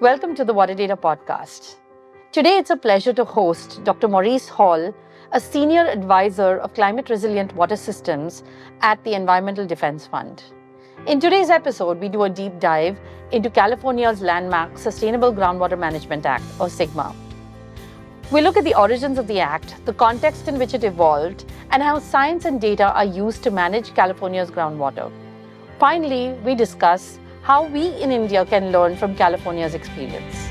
Welcome to the Water Data Podcast. Today, it's a pleasure to host Dr. Maurice Hall, a senior advisor of climate resilient water systems at the Environmental Defense Fund. In today's episode, we do a deep dive into California's landmark Sustainable Groundwater Management Act, or SGMA. We look at the origins of the act, the context in which it evolved, and how science and data are used to manage California's groundwater. Finally, we discuss how we in India can learn from California's experience.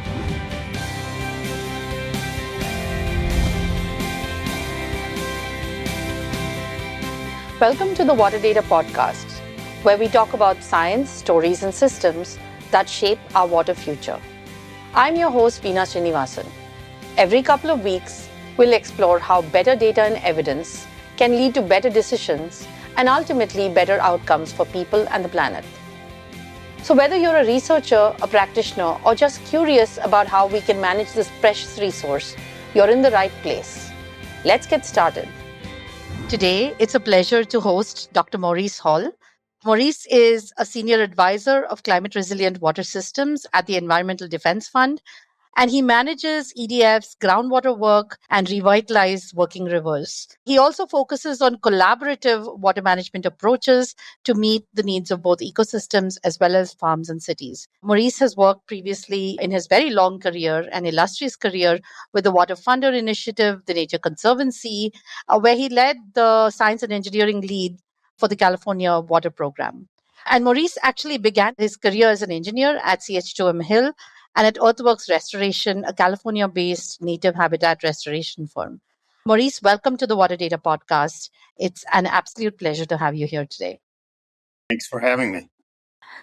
Welcome to the Water Data Podcast, where we talk about science, stories, and systems that shape our water future. I'm your host, Veena Srinivasan. Every couple of weeks, we'll explore how better data and evidence can lead to better decisions and ultimately better outcomes for people and the planet. So whether you're a researcher, a practitioner, or just curious about how we can manage this precious resource, you're in the right place. Let's get started. Today, it's a pleasure to host Dr. Maurice Hall. Maurice is a senior advisor of climate resilient water systems at the Environmental Defense Fund, and he manages EDF's groundwater work and revitalized working rivers. He also focuses on collaborative water management approaches to meet the needs of both ecosystems as well as farms and cities. Maurice has worked previously in his very long career and illustrious career with the Water Funder Initiative, the Nature Conservancy, where he led the science and engineering lead for the California Water Program. And Maurice actually began his career as an engineer at CH2M Hill and at Earthworks Restoration, a California-based native habitat restoration firm. Maurice, welcome to the Water Data Podcast. It's an absolute pleasure to have you here today. Thanks for having me.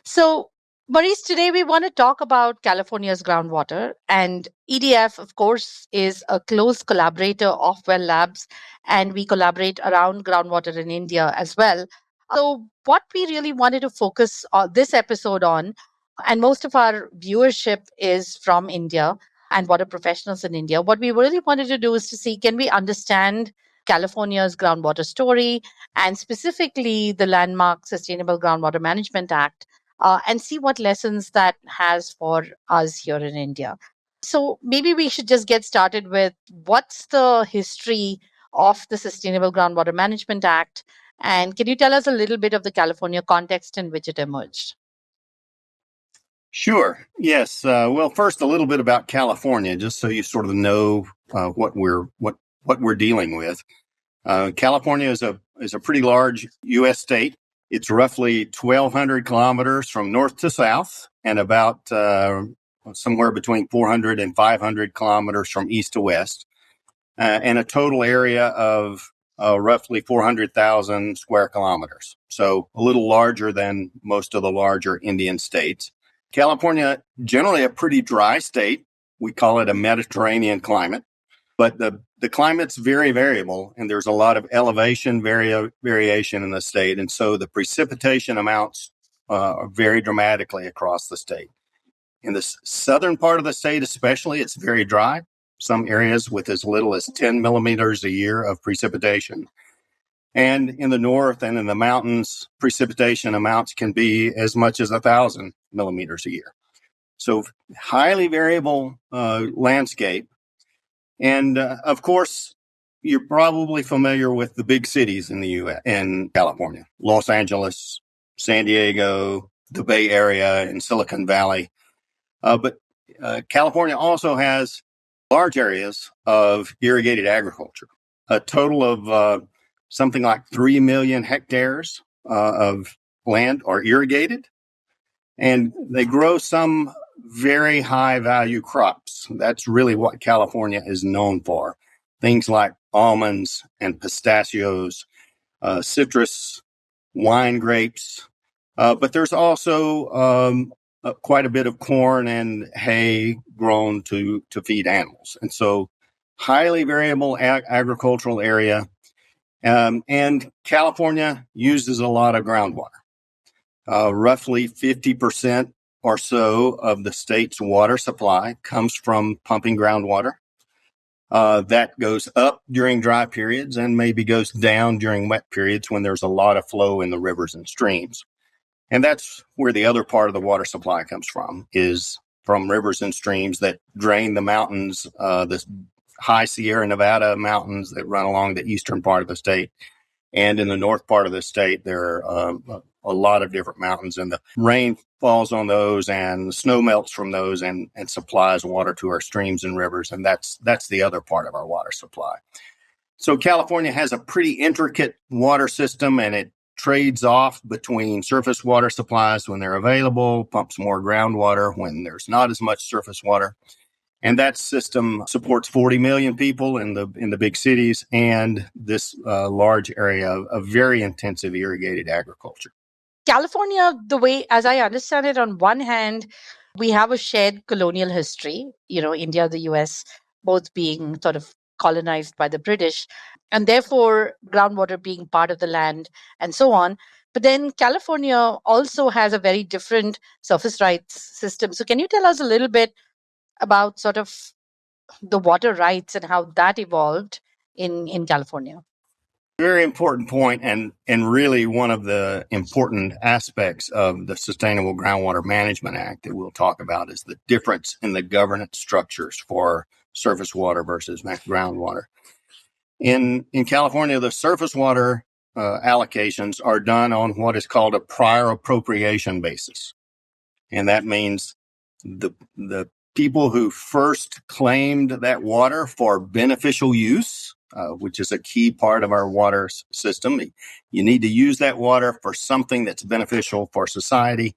So, Maurice, today we want to talk about California's groundwater. And EDF, of course, is a close collaborator of Well Labs, and we collaborate around groundwater in India as well. So, what we really wanted to focus on this episode on, and most of our viewership is from India and water professionals in India. What we really wanted to do is to see, can we understand California's groundwater story and specifically the landmark Sustainable Groundwater Management Act, and see what lessons that has for us here in India. So maybe we should just get started with what's the history of the Sustainable Groundwater Management Act, and can you tell us a little bit of the California context in which it emerged? Sure. Yes. Well, first, a little bit about California, just so you sort of know what we're dealing with. California is a pretty large U.S. state. It's roughly 1,200 kilometers from north to south, and about somewhere between 400 and 500 kilometers from east to west, and a total area of roughly 400,000 square kilometers. So a little larger than most of the larger Indian states. California, generally a pretty dry state. We call it a Mediterranean climate, but the climate's very variable, and there's a lot of elevation variation in the state. And so the precipitation amounts vary dramatically across the state. In the southern part of the state especially, it's very dry. Some areas with as little as 10 millimeters a year of precipitation. And in the north and in the mountains, precipitation amounts can be as much as 1,000 millimeters a year. So highly variable landscape. And of course, you're probably familiar with the big cities in the U.S. and California: Los Angeles, San Diego, the Bay Area, and Silicon Valley. But California also has large areas of irrigated agriculture. A total of something like 3 million hectares of land are irrigated, and they grow some very high value crops. That's really what California is known for. Things like almonds and pistachios, citrus, wine grapes. But there's also quite a bit of corn and hay grown to feed animals. And so highly variable agricultural area. And California uses a lot of groundwater. Roughly 50% or so of the state's water supply comes from pumping groundwater. That goes up during dry periods and maybe goes down during wet periods when there's a lot of flow in the rivers and streams. And that's where the other part of the water supply comes from, is from rivers and streams that drain the mountains, the high Sierra Nevada mountains that run along the eastern part of the state. And in the north part of the state, there are a lot of different mountains, and the rain falls on those and the snow melts from those and supplies water to our streams and rivers. And that's the other part of our water supply. So California has a pretty intricate water system, and it trades off between surface water supplies when they're available, pumps more groundwater when there's not as much surface water. And that system supports 40 million people in the big cities and this large area of very intensive irrigated agriculture. California, the way, as I understand it, on one hand, we have a shared colonial history, India, the US, both being sort of colonized by the British, and therefore groundwater being part of the land and so on. But then California also has a very different surface rights system. So can you tell us a little bit about sort of the water rights and how that evolved in California? Very important point, and really one of the important aspects of the Sustainable Groundwater Management Act that we'll talk about is the difference in the governance structures for surface water versus groundwater. In California, the surface water allocations are done on what is called a prior appropriation basis. And that means the people who first claimed that water for beneficial use, which is a key part of our water system. You need to use that water for something that's beneficial for society.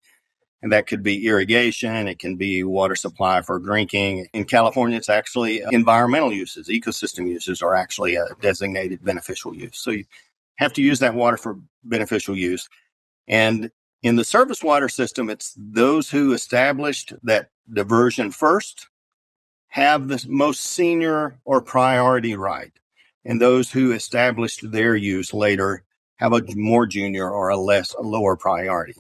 And that could be irrigation. It can be water supply for drinking. In California, it's actually environmental uses. Ecosystem uses are actually a designated beneficial use. So you have to use that water for beneficial use. And in the surface water system, it's those who established that diversion first have the most senior or priority right. And those who established their use later have a more junior or a lower priority.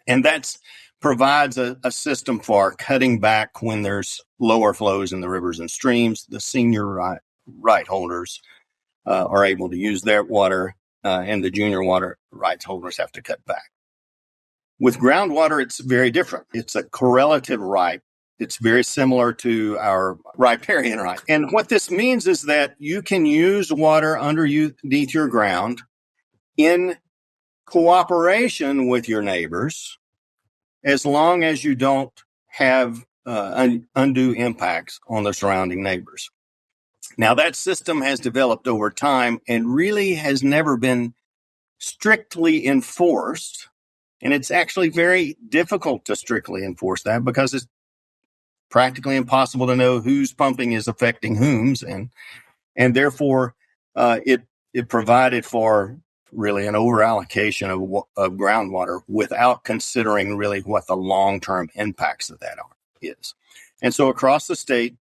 And that provides a system for cutting back when there's lower flows in the rivers and streams. The senior right holders are able to use their water, and the junior water rights holders have to cut back. With groundwater, it's very different. It's a correlative right. It's very similar to our riparian right. And what this means is that you can use water underneath your ground in cooperation with your neighbors, as long as you don't have undue impacts on the surrounding neighbors. Now, that system has developed over time and really has never been strictly enforced. And it's actually very difficult to strictly enforce that because it's practically impossible to know whose pumping is affecting whom's. And therefore, it provided for really an overallocation of groundwater without considering really what the long-term impacts of that is. And so across the state,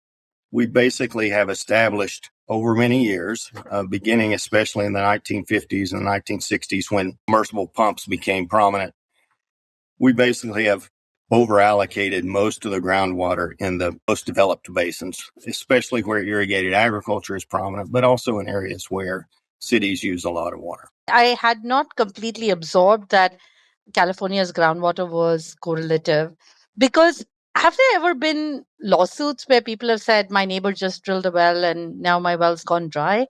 we basically have established over many years, beginning especially in the 1950s and 1960s when submersible pumps became prominent, we basically have overallocated most of the groundwater in the most developed basins, especially where irrigated agriculture is prominent, but also in areas where cities use a lot of water. I had not completely absorbed that California's groundwater was correlative, because have there ever been lawsuits where people have said, my neighbor just drilled a well and now my well's gone dry?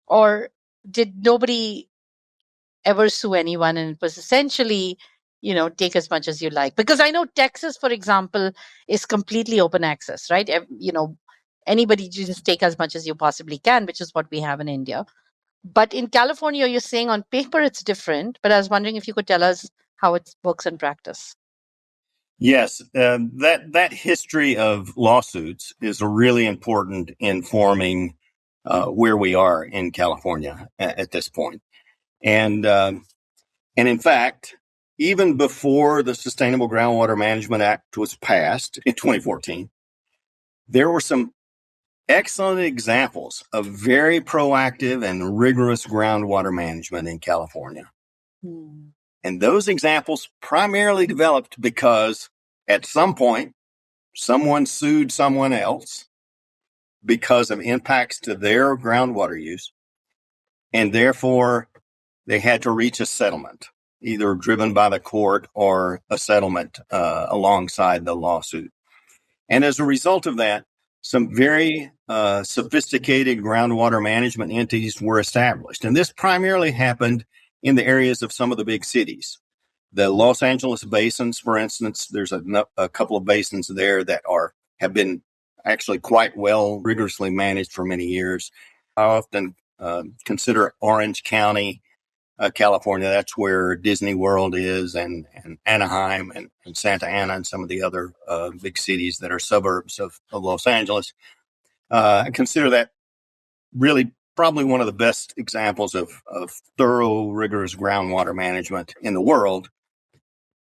Or did nobody ever sue anyone and it was essentially, take as much as you like? Because I know Texas, for example, is completely open access, right? Anybody just take as much as you possibly can, which is what we have in India. But in California, you're saying on paper it's different, but I was wondering if you could tell us how it works in practice. Yes, that history of lawsuits is really important in forming where we are in California at this point. And in fact, even before the Sustainable Groundwater Management Act was passed in 2014, there were some excellent examples of very proactive and rigorous groundwater management in California. And those examples primarily developed because at some point, someone sued someone else because of impacts to their groundwater use. And therefore, they had to reach a settlement, either driven by the court or a settlement alongside the lawsuit. And as a result of that, some very sophisticated groundwater management entities were established. And this primarily happened in the areas of some of the big cities. The Los Angeles basins, for instance, there's a couple of basins there that have been actually quite well rigorously managed for many years. I often consider Orange County, California. That's where Disney World is, and Anaheim and Santa Ana and some of the other big cities that are suburbs of Los Angeles. I consider that really probably one of the best examples of thorough, rigorous groundwater management in the world.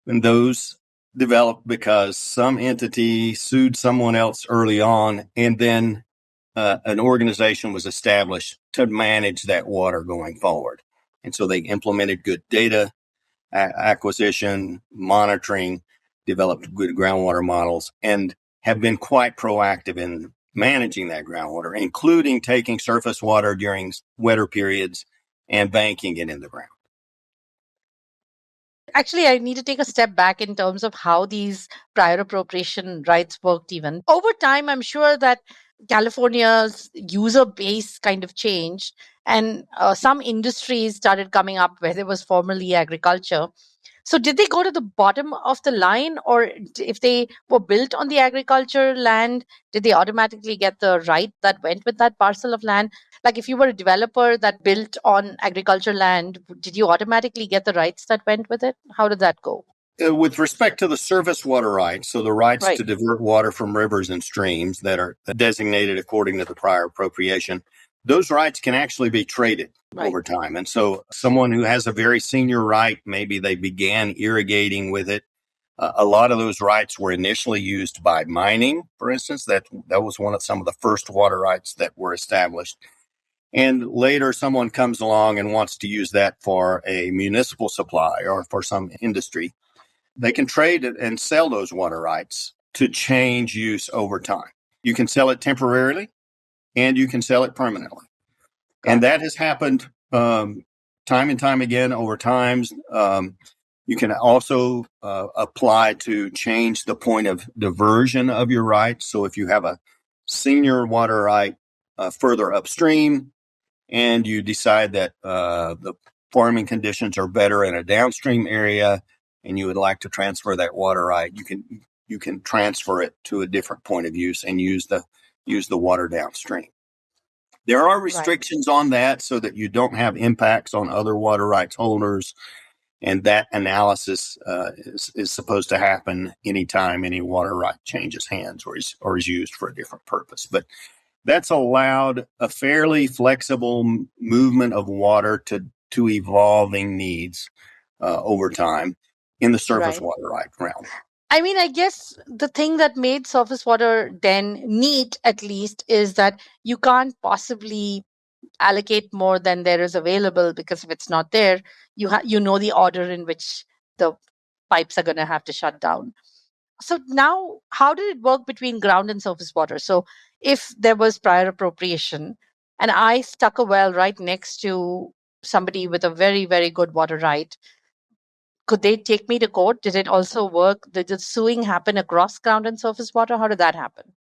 And those developed because some entity sued someone else early on, and then an organization was established to manage that water going forward. And so they implemented good data acquisition, monitoring, developed good groundwater models, and have been quite proactive in managing that groundwater, including taking surface water during wetter periods and banking it in the ground. Actually, I need to take a step back in terms of how these prior appropriation rights worked even. Over time, I'm sure that California's user base kind of changed, and some industries started coming up where there was formerly agriculture. So did they go to the bottom of the line, or if they were built on the agriculture land, did they automatically get the right that went with that parcel of land? Like if you were a developer that built on agriculture land, did you automatically get the rights that went with it? How did that go? With respect to the surface water rights, so the rights Right. to divert water from rivers and streams that are designated according to the prior appropriation, those rights can actually be traded over time. And so someone who has a very senior right, maybe they began irrigating with it. A lot of those rights were initially used by mining, for instance. That was some of the first water rights that were established. And later someone comes along and wants to use that for a municipal supply or for some industry. They can trade it and sell those water rights to change use over time. You can sell it temporarily and you can sell it permanently. And that has happened time and time again over times. You can also apply to change the point of diversion of your rights. So if you have a senior water right further upstream and you decide that the farming conditions are better in a downstream area and you would like to transfer that water right, you can transfer it to a different point of use and use the water downstream. There are restrictions on that so that you don't have impacts on other water rights holders. And that analysis is supposed to happen anytime any water right changes hands or is used for a different purpose. But that's allowed a fairly flexible movement of water to evolving needs over time in the surface water right realm. I mean, I guess the thing that made surface water then neat, at least, is that you can't possibly allocate more than there is available, because if it's not there, you know the order in which the pipes are going to have to shut down. So now, how did it work between ground and surface water? So if there was prior appropriation and I stuck a well right next to somebody with a very, very good water right, could they take me to court? Did it also work? Did the suing happen across ground and surface water? How did that happen?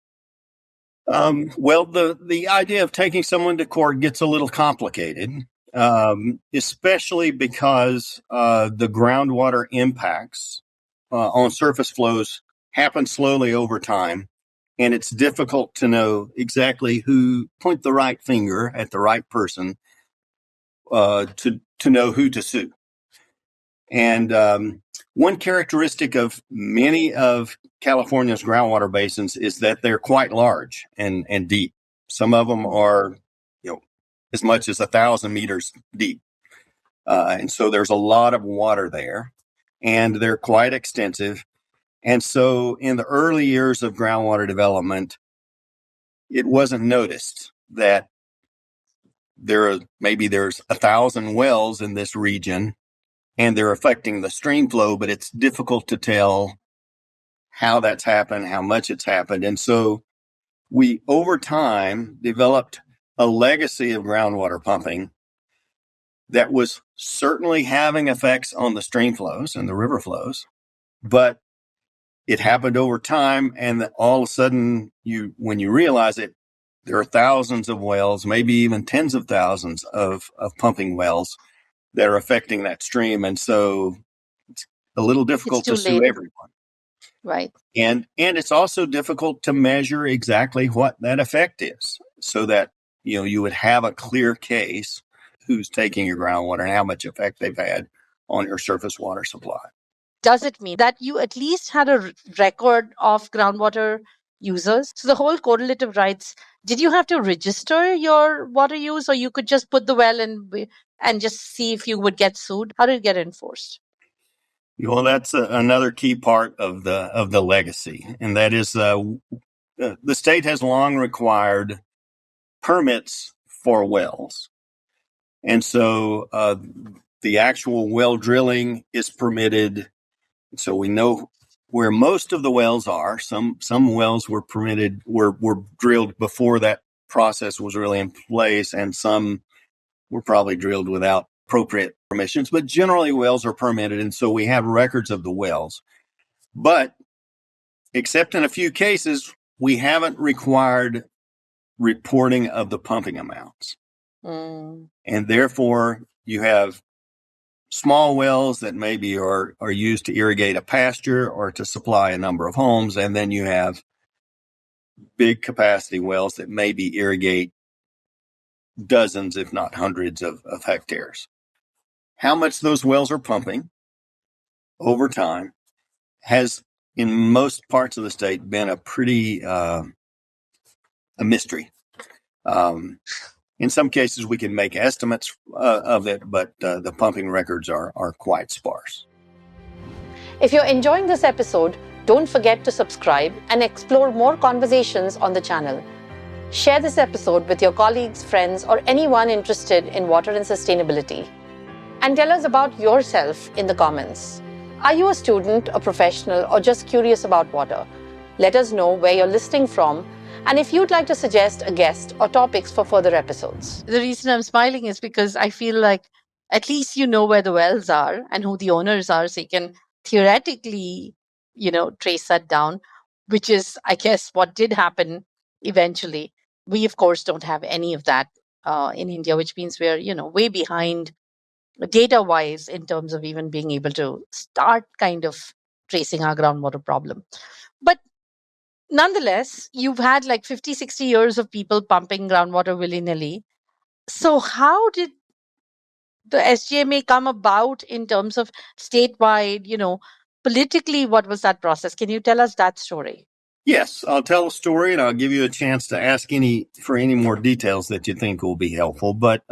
Well, the idea of taking someone to court gets a little complicated, especially because the groundwater impacts on surface flows happen slowly over time, and it's difficult to know exactly point the right finger at the right person to know who to sue. And one characteristic of many of California's groundwater basins is that they're quite large and deep. Some of them are, as much as 1,000 meters deep. And so there's a lot of water there, and they're quite extensive. And so in the early years of groundwater development, it wasn't noticed that there's 1,000 wells in this region, and they're affecting the stream flow, but it's difficult to tell how that's happened, how much it's happened. And so we, over time, developed a legacy of groundwater pumping that was certainly having effects on the stream flows and the river flows, but it happened over time, and all of a sudden, when you realize it, there are thousands of wells, maybe even tens of thousands of pumping wells that are affecting that stream. And so it's a little It's difficult too to sue late. everyone. Right. And it's also difficult to measure exactly what that effect is, so that you would have a clear case who's taking your groundwater and how much effect they've had on your surface water supply. Does it mean that you at least had a record of groundwater users? So the whole correlative rights, did you have to register your water use, or you could just put the well and just see if you would get sued? How did it get enforced? Well, that's another key part of the legacy, and that is the state has long required permits for wells, and so the actual well drilling is permitted. So we know where most of the wells are. Some wells were permitted, were drilled before that process was really in place, and some were probably drilled without appropriate permissions. But generally, wells are permitted, and so we have records of the wells. But except in a few cases, we haven't required reporting of the pumping amounts. And therefore, you have small wells that maybe are used to irrigate a pasture or to supply a number of homes. And then you have big capacity wells that maybe irrigate dozens, if not hundreds of hectares. How much those wells are pumping over time has, in most parts of the state, been a pretty a mystery. In some cases, we can make estimates of it, but the pumping records are quite sparse. If you're enjoying this episode, don't forget to subscribe and explore more conversations on the channel. Share this episode with your colleagues, friends, or anyone interested in water and sustainability. And tell us about yourself in the comments. Are you a student, a professional, or just curious about water? Let us know where you're listening from, and if you'd like to suggest a guest or topics for further episodes. The reason I'm smiling is because I feel like at least you know where the wells are and who the owners are, so you can theoretically, trace that down, which is, I guess, what did happen eventually. We, of course, don't have any of that in India, which means we're, way behind data-wise in terms of even being able to start kind of tracing our groundwater problem. But nonetheless, you've had like 50, 60 years of people pumping groundwater willy-nilly. So how did the SGMA come about in terms of statewide, politically, what was that process? Can you tell us that story? Yes, I'll tell a story, and I'll give you a chance to ask any more details that you think will be helpful. But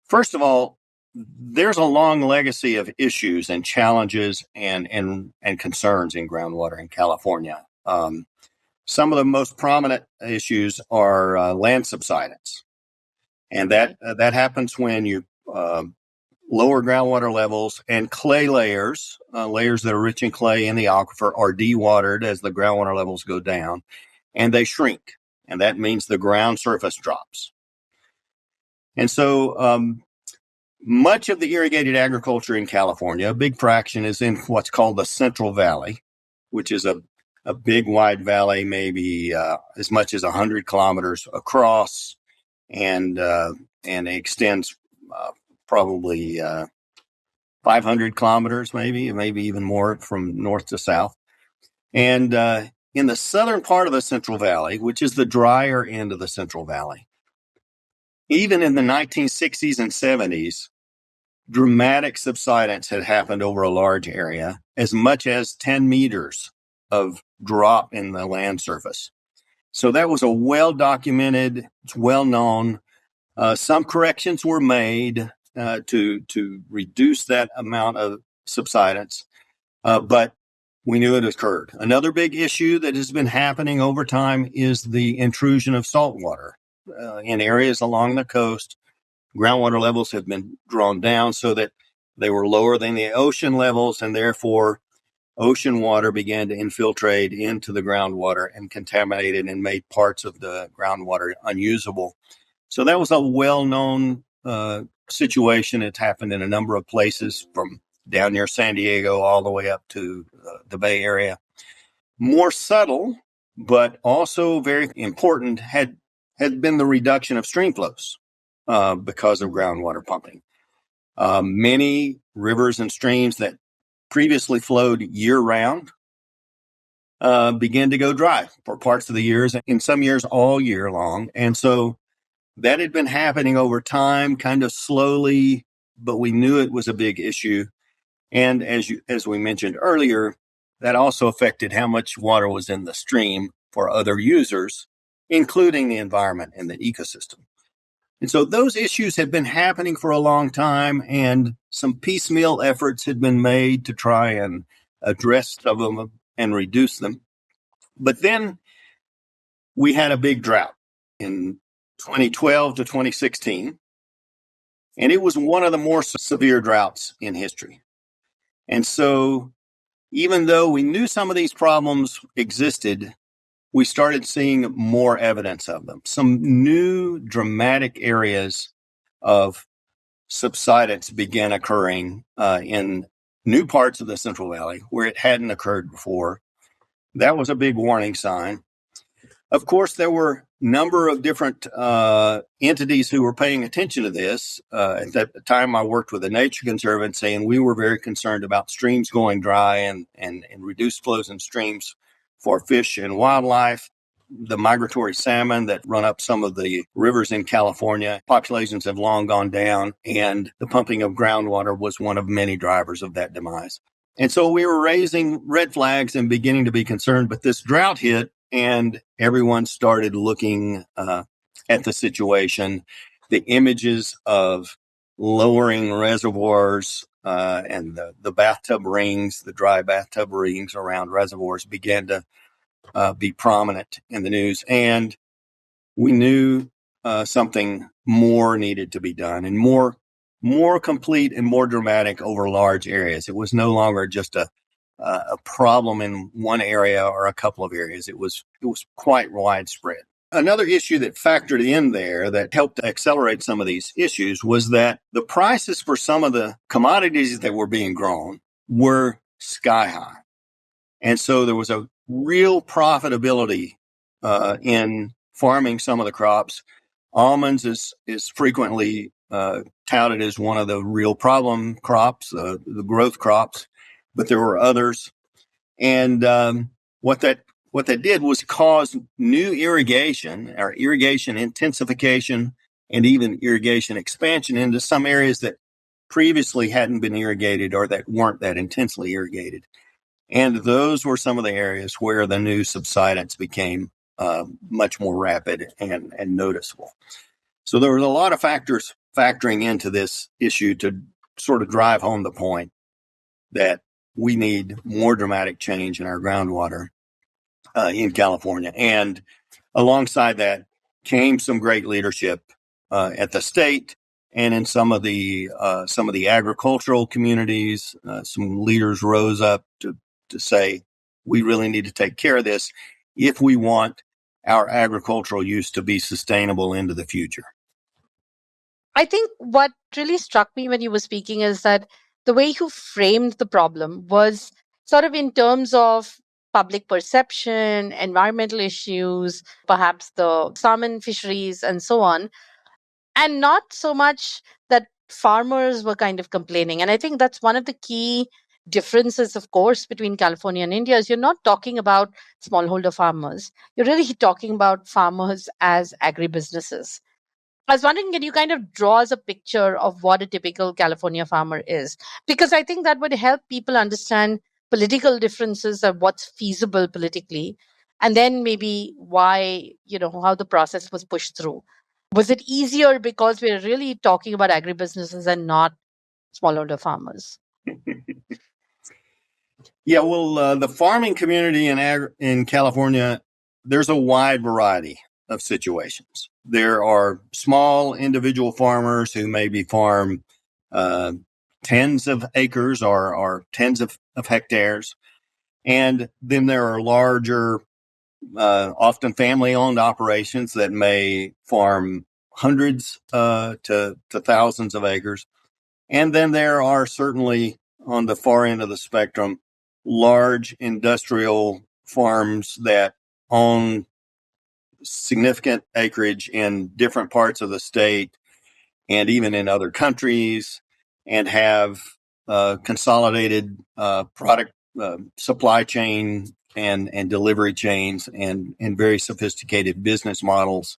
first of all, there's a long legacy of issues and challenges and concerns in groundwater in California. Some of the most prominent issues are land subsidence, and that happens when you lower groundwater levels and clay layers that are rich in clay in the aquifer are dewatered as the groundwater levels go down, and they shrink, and that means the ground surface drops. And so much of the irrigated agriculture in California, a big fraction, is in what's called the Central Valley, which is a big wide valley, maybe as much as 100 kilometers across, and extends probably 500 kilometers, maybe even more from north to south. And in the southern part of the Central Valley, which is the drier end of the Central Valley, even in the 1960s and 70s, dramatic subsidence had happened over a large area, as much as 10 meters of drop in the land surface. So that was a well-documented, it's well-known. Some corrections were made to reduce that amount of subsidence, but we knew it occurred. Another big issue that has been happening over time is the intrusion of salt water in areas along the coast. Groundwater levels have been drawn down so that they were lower than the ocean levels, and therefore ocean water began to infiltrate into the groundwater and contaminate it and made parts of the groundwater unusable. So that was a well-known situation. It's happened in a number of places, from down near San Diego all the way up to the Bay Area. More subtle, but also very important, had been the reduction of streamflows because of groundwater pumping. Many rivers and streams that previously flowed year-round began to go dry for parts of the years, in some years all year long. And so that had been happening over time, kind of slowly, but we knew it was a big issue. And as we mentioned earlier, that also affected how much water was in the stream for other users, including the environment and the ecosystem. And so those issues had been happening for a long time, and some piecemeal efforts had been made to try and address some of them and reduce them. But then we had a big drought in 2012 to 2016, and it was one of the more severe droughts in history. And so even though we knew some of these problems existed, we started seeing more evidence of them. Some new dramatic areas of subsidence began occurring in new parts of the Central Valley where it hadn't occurred before. That was a big warning sign. Of course, there were a number of different entities who were paying attention to this. At that time, I worked with the Nature Conservancy, and we were very concerned about streams going dry and reduced flows in streams for fish and wildlife. The migratory salmon that run up some of the rivers in California, populations have long gone down, and the pumping of groundwater was one of many drivers of that demise. And so we were raising red flags and beginning to be concerned, but this drought hit, and everyone started looking at the situation. The images of lowering reservoirs and the bathtub rings, the dry bathtub rings around reservoirs began to be prominent in the news. And we knew something more needed to be done, and more complete and more dramatic over large areas. It was no longer just a problem in one area or a couple of areas. It was quite widespread. Another issue that factored in there that helped accelerate some of these issues was that the prices for some of the commodities that were being grown were sky high. And so there was a real profitability in farming some of the crops. Almonds is frequently touted as one of the real problem crops, the growth crops, but there were others. And what that did was cause new irrigation, or irrigation intensification, and even irrigation expansion into some areas that previously hadn't been irrigated or that weren't that intensely irrigated. And those were some of the areas where the new subsidence became much more rapid and noticeable. So there was a lot of factors factoring into this issue to sort of drive home the point that we need more dramatic change in our groundwater in California. And alongside that came some great leadership at the state and in some of the agricultural communities. Some leaders rose up to say, we really need to take care of this if we want our agricultural use to be sustainable into the future. I think what really struck me when you were speaking is that the way you framed the problem was sort of in terms of public perception, environmental issues, perhaps the salmon fisheries, and so on, and not so much that farmers were kind of complaining. And I think that's one of the key differences, of course, between California and India is you're not talking about smallholder farmers. You're really talking about farmers as agribusinesses. I was wondering, can you kind of draw us a picture of what a typical California farmer is? Because I think that would help people understand political differences of what's feasible politically, and then maybe why, how the process was pushed through. Was it easier because we're really talking about agribusinesses and not smallholder farmers? Yeah, well, the farming community in California, there's a wide variety of situations. There are small individual farmers who maybe farm tens of acres or tens of hectares. And then there are larger, often family-owned operations that may farm hundreds to thousands of acres. And then there are certainly on the far end of the spectrum, large industrial farms that own significant acreage in different parts of the state and even in other countries, and have consolidated product supply chain and delivery chains and very sophisticated business models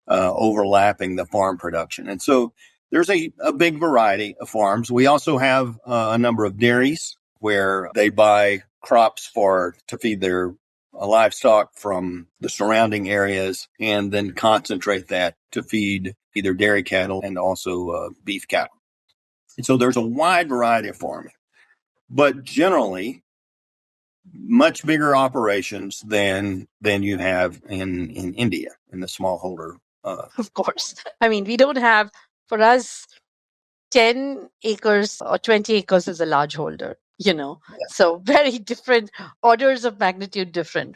overlapping the farm production. And so there's a big variety of farms. We also have a number of dairies where they buy crops to feed their livestock from the surrounding areas and then concentrate that to feed either dairy cattle and also beef cattle. And so there's a wide variety of farming, but generally much bigger operations than you have in India in the smallholder. Of course. I mean, we don't have, for us, 10 acres or 20 acres is a large holder, So very different orders of magnitude different.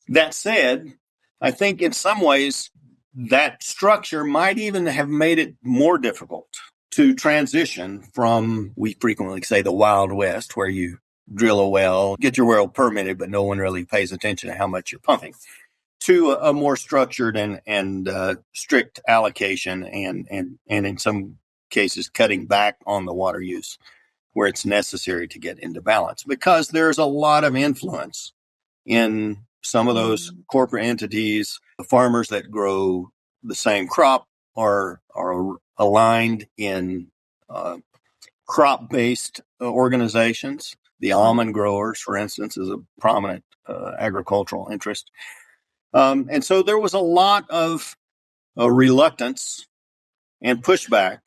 That said, I think in some ways that structure might even have made it more difficult to transition from, we frequently say, the Wild West, where you drill a well, get your well permitted, but no one really pays attention to how much you're pumping, to a more structured and strict allocation and in some cases cutting back on the water use where it's necessary to get into balance, because there's a lot of influence in some of those corporate entities. The farmers that grow the same crop are aligned in crop-based organizations. The almond growers, for instance, is a prominent agricultural interest. And so there was a lot of reluctance and pushback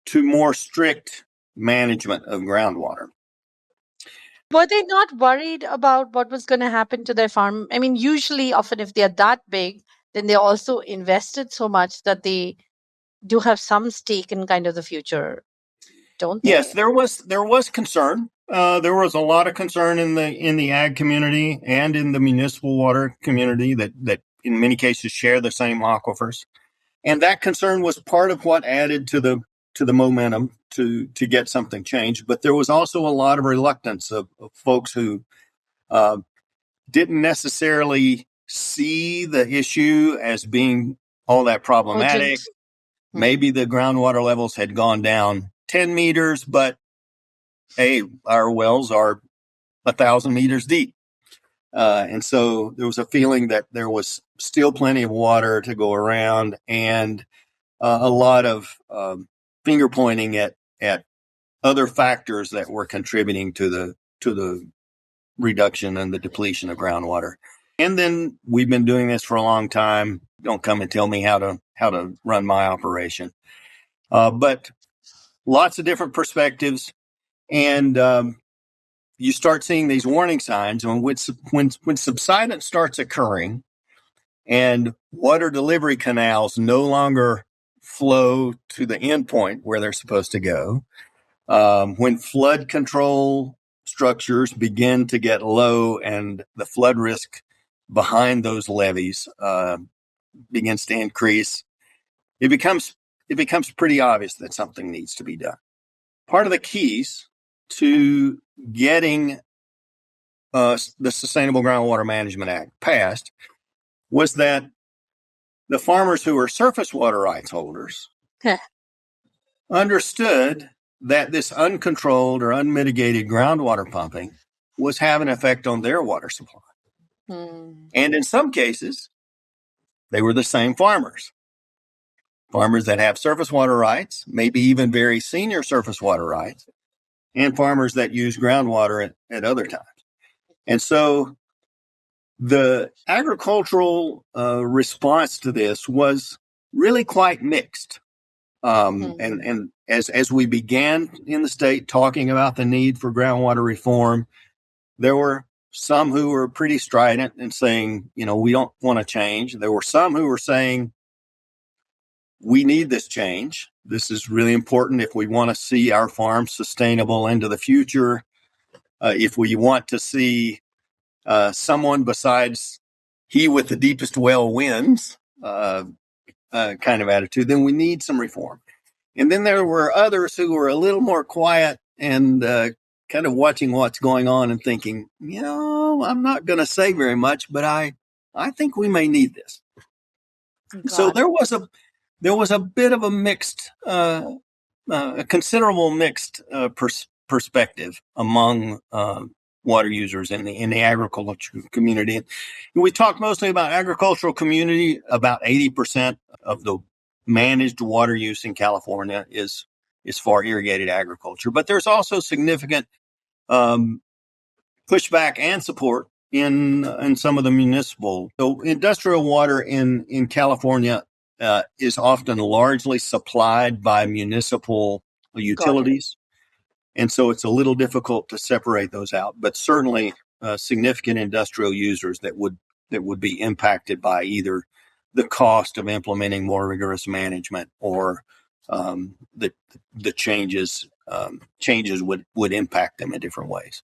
to more strict management of groundwater. Were they not worried about what was going to happen to their farm? I mean, usually, often, if they are that big, then they also invested so much that they do have some stake in kind of the future, don't they? Yes, there was concern. There was a lot of concern in the ag community and in the municipal water community that in many cases share the same aquifers, and that concern was part of what added to the momentum to get something changed. But there was also a lot of reluctance of folks who didn't necessarily see the issue as being all that problematic. Urgent. Maybe the groundwater levels had gone down 10 meters, but hey, our wells are 1,000 meters deep. And so there was a feeling that there was still plenty of water to go around, and a lot of finger pointing at other factors that were contributing to the reduction and the depletion of groundwater. And then we've been doing this for a long time. Don't come and tell me how to run my operation. But lots of different perspectives, and you start seeing these warning signs when subsidence starts occurring and water delivery canals no longer flow to the endpoint where they're supposed to go. When flood control structures begin to get low and the flood risk behind those levees begins to increase, it becomes pretty obvious that something needs to be done. Part of the keys to getting the Sustainable Groundwater Management Act passed was that the farmers who were surface water rights holders understood that this uncontrolled or unmitigated groundwater pumping was having an effect on their water supply. And in some cases, they were the same farmers that have surface water rights, maybe even very senior surface water rights, and farmers that use groundwater at other times. And so the agricultural response to this was really quite mixed. And as we began in the state talking about the need for groundwater reform, there were some who were pretty strident and saying, we don't want to change. There were some who were saying, we need this change. This is really important if we want to see our farms sustainable into the future. If we want to see someone besides he with the deepest well wins kind of attitude, then we need some reform. And then there were others who were a little more quiet and kind of watching what's going on and thinking, I'm not going to say very much, but I think we may need this. So there was a bit of a mixed, a considerable mixed perspective among water users in the agricultural community. And we talk mostly about agricultural community. About 80% of the managed water use in California is for irrigated agriculture. But there's also significant pushback and support in some of the municipal. So industrial water in California is often largely supplied by municipal utilities. And so it's a little difficult to separate those out, but certainly significant industrial users that would be impacted by either the cost of implementing more rigorous management or the changes would impact them in different ways.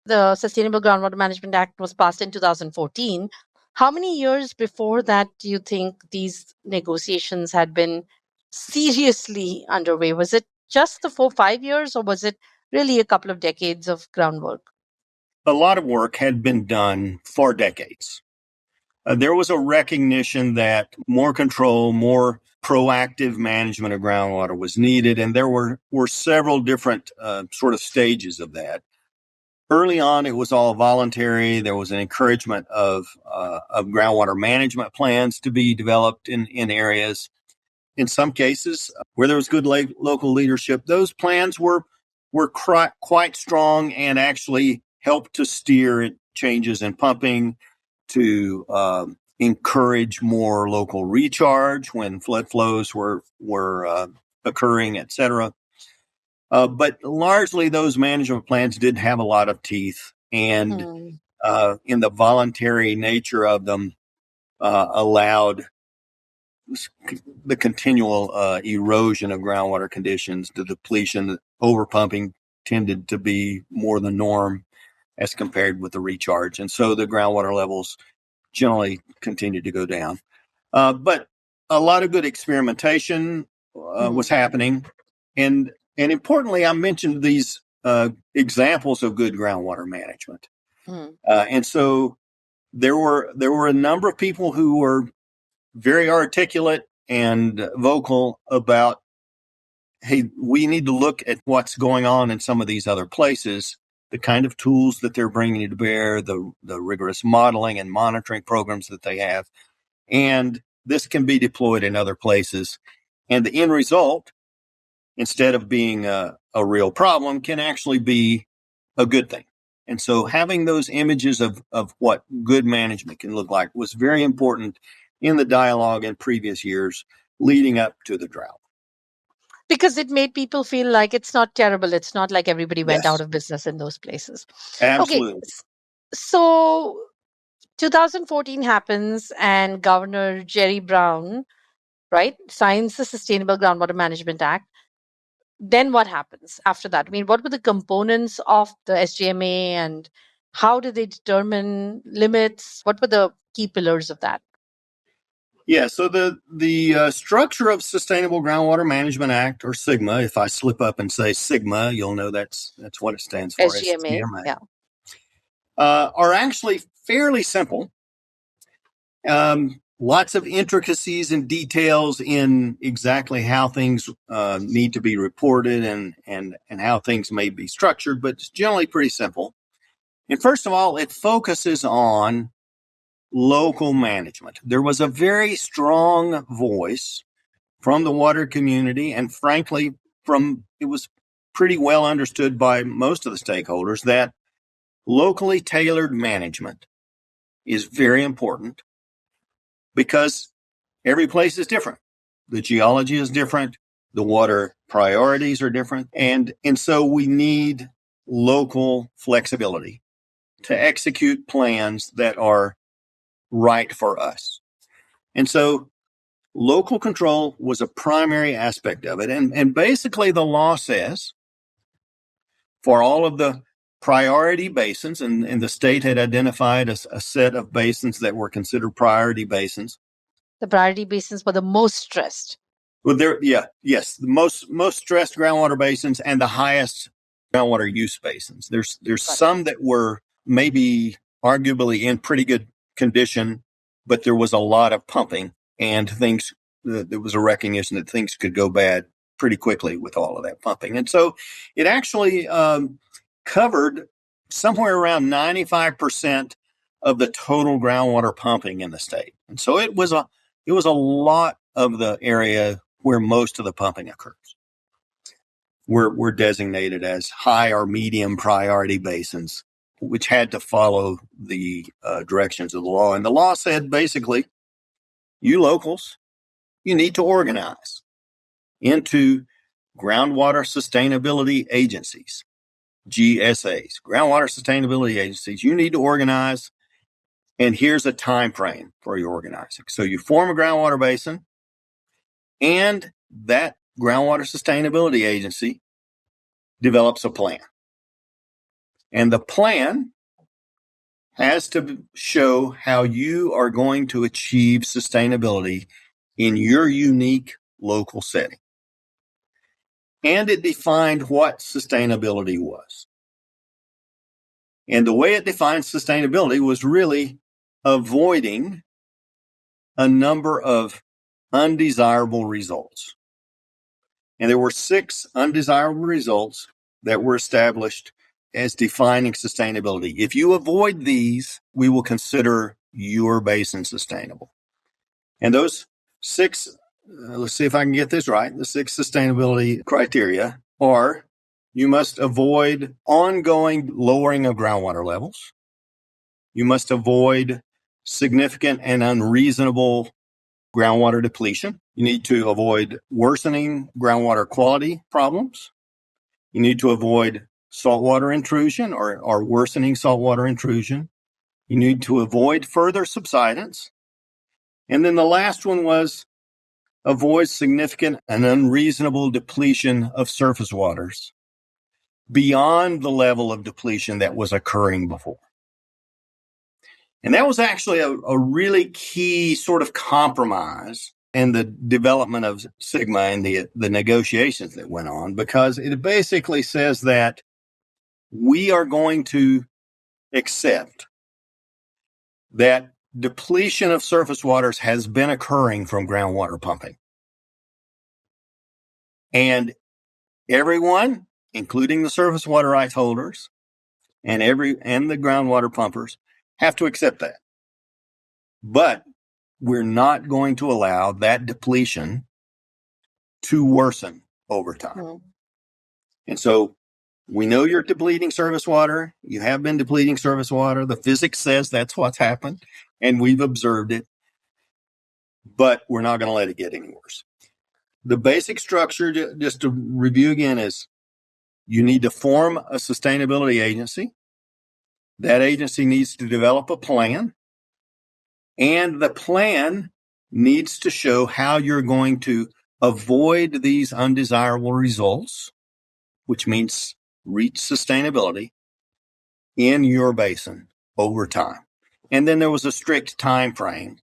The Sustainable Groundwater Management Act was passed in 2014. How many years before that do you think these negotiations had been seriously underway? Was it just the 4-5 years, or was it really a couple of decades of groundwork? A lot of work had been done for decades. There was a recognition that more control, more proactive management of groundwater was needed, and there were several different sort of stages of that. Early on, it was all voluntary. There was an encouragement of groundwater management plans to be developed in areas. In some cases, where there was good local leadership, those plans were quite strong and actually helped to steer changes in pumping, to encourage more local recharge when flood flows were occurring, et cetera. But largely, those management plans didn't have a lot of teeth, and in the voluntary nature of them, allowed the continual erosion of groundwater conditions. The depletion, overpumping tended to be more the norm as compared with the recharge, and so the groundwater levels generally continued to go down. But a lot of good experimentation was happening, and importantly, I mentioned these examples of good groundwater management. And so there were a number of people who were very articulate and vocal about, hey, we need to look at what's going on in some of these other places, the kind of tools that they're bringing to bear, the rigorous modeling and monitoring programs that they have. And this can be deployed in other places. And the end result, instead of being a real problem, can actually be a good thing. And so having those images of what good management can look like was very important in the dialogue in previous years leading up to the drought. Because it made people feel like it's not terrible. It's not like everybody went Yes. out of business in those places. Absolutely. Okay, so 2014 happens and Governor Jerry Brown, right, signs the Sustainable Groundwater Management Act. Then what happens after that? I mean, what were the components of the SGMA and how did they determine limits? What were the key pillars of that? Yeah, so the structure of Sustainable Groundwater Management Act, or SGMA, if I slip up and say SGMA, you'll know that's what it stands for. SGMA, yeah. Are actually fairly simple. Lots of intricacies and details in exactly how things need to be reported and how things may be structured, but it's generally pretty simple. And first of all, it focuses on local management. There was a very strong voice from the water community, and frankly, it was pretty well understood by most of the stakeholders that locally tailored management is very important because every place is different. The geology is different. The water priorities are different. And so we need local flexibility to execute plans that are right for us. And so local control was a primary aspect of it. And basically the law says for all of the priority basins, and the state had identified a set of basins that were considered priority basins. The priority basins were the most stressed. Well, the most stressed groundwater basins and the highest groundwater use basins. There's some that were maybe arguably in pretty good condition, but there was a lot of pumping and there was a recognition that things could go bad pretty quickly with all of that pumping. And so it actually covered somewhere around 95% of the total groundwater pumping in the state. And so it was a lot of the area where most of the pumping occurs. Were designated as high or medium priority basins, which had to follow the directions of the law. And the law said, basically, you locals, you need to organize into Groundwater Sustainability Agencies, GSAs, Groundwater Sustainability Agencies. You need to organize, and here's a time frame for your organizing. So you form a groundwater basin, and that Groundwater Sustainability Agency develops a plan. And the plan has to show how you are going to achieve sustainability in your unique local setting. And it defined what sustainability was. And the way it defined sustainability was really avoiding a number of undesirable results. And there were 6 undesirable results that were established as defining sustainability. If you avoid these, we will consider your basin sustainable. And those 6, let's see if I can get this right, the 6 sustainability criteria are: you must avoid ongoing lowering of groundwater levels. You must avoid significant and unreasonable groundwater depletion. You need to avoid worsening groundwater quality problems. You need to avoid saltwater intrusion or worsening saltwater intrusion. You need to avoid further subsidence. And then the last one was avoid significant and unreasonable depletion of surface waters beyond the level of depletion that was occurring before. And that was actually a really key sort of compromise in the development of SGMA and the negotiations that went on, because it basically says that we are going to accept that depletion of surface waters has been occurring from groundwater pumping. And everyone, including the surface water rights holders and the groundwater pumpers, have to accept that. But we're not going to allow that depletion to worsen over time. Mm-hmm. And so we know you're depleting surface water. You have been depleting surface water. The physics says that's what's happened, and we've observed it. But we're not going to let it get any worse. The basic structure, just to review again, is you need to form a sustainability agency. That agency needs to develop a plan, and the plan needs to show how you're going to avoid these undesirable results, which means reach sustainability in your basin over time. And then there was a strict time frame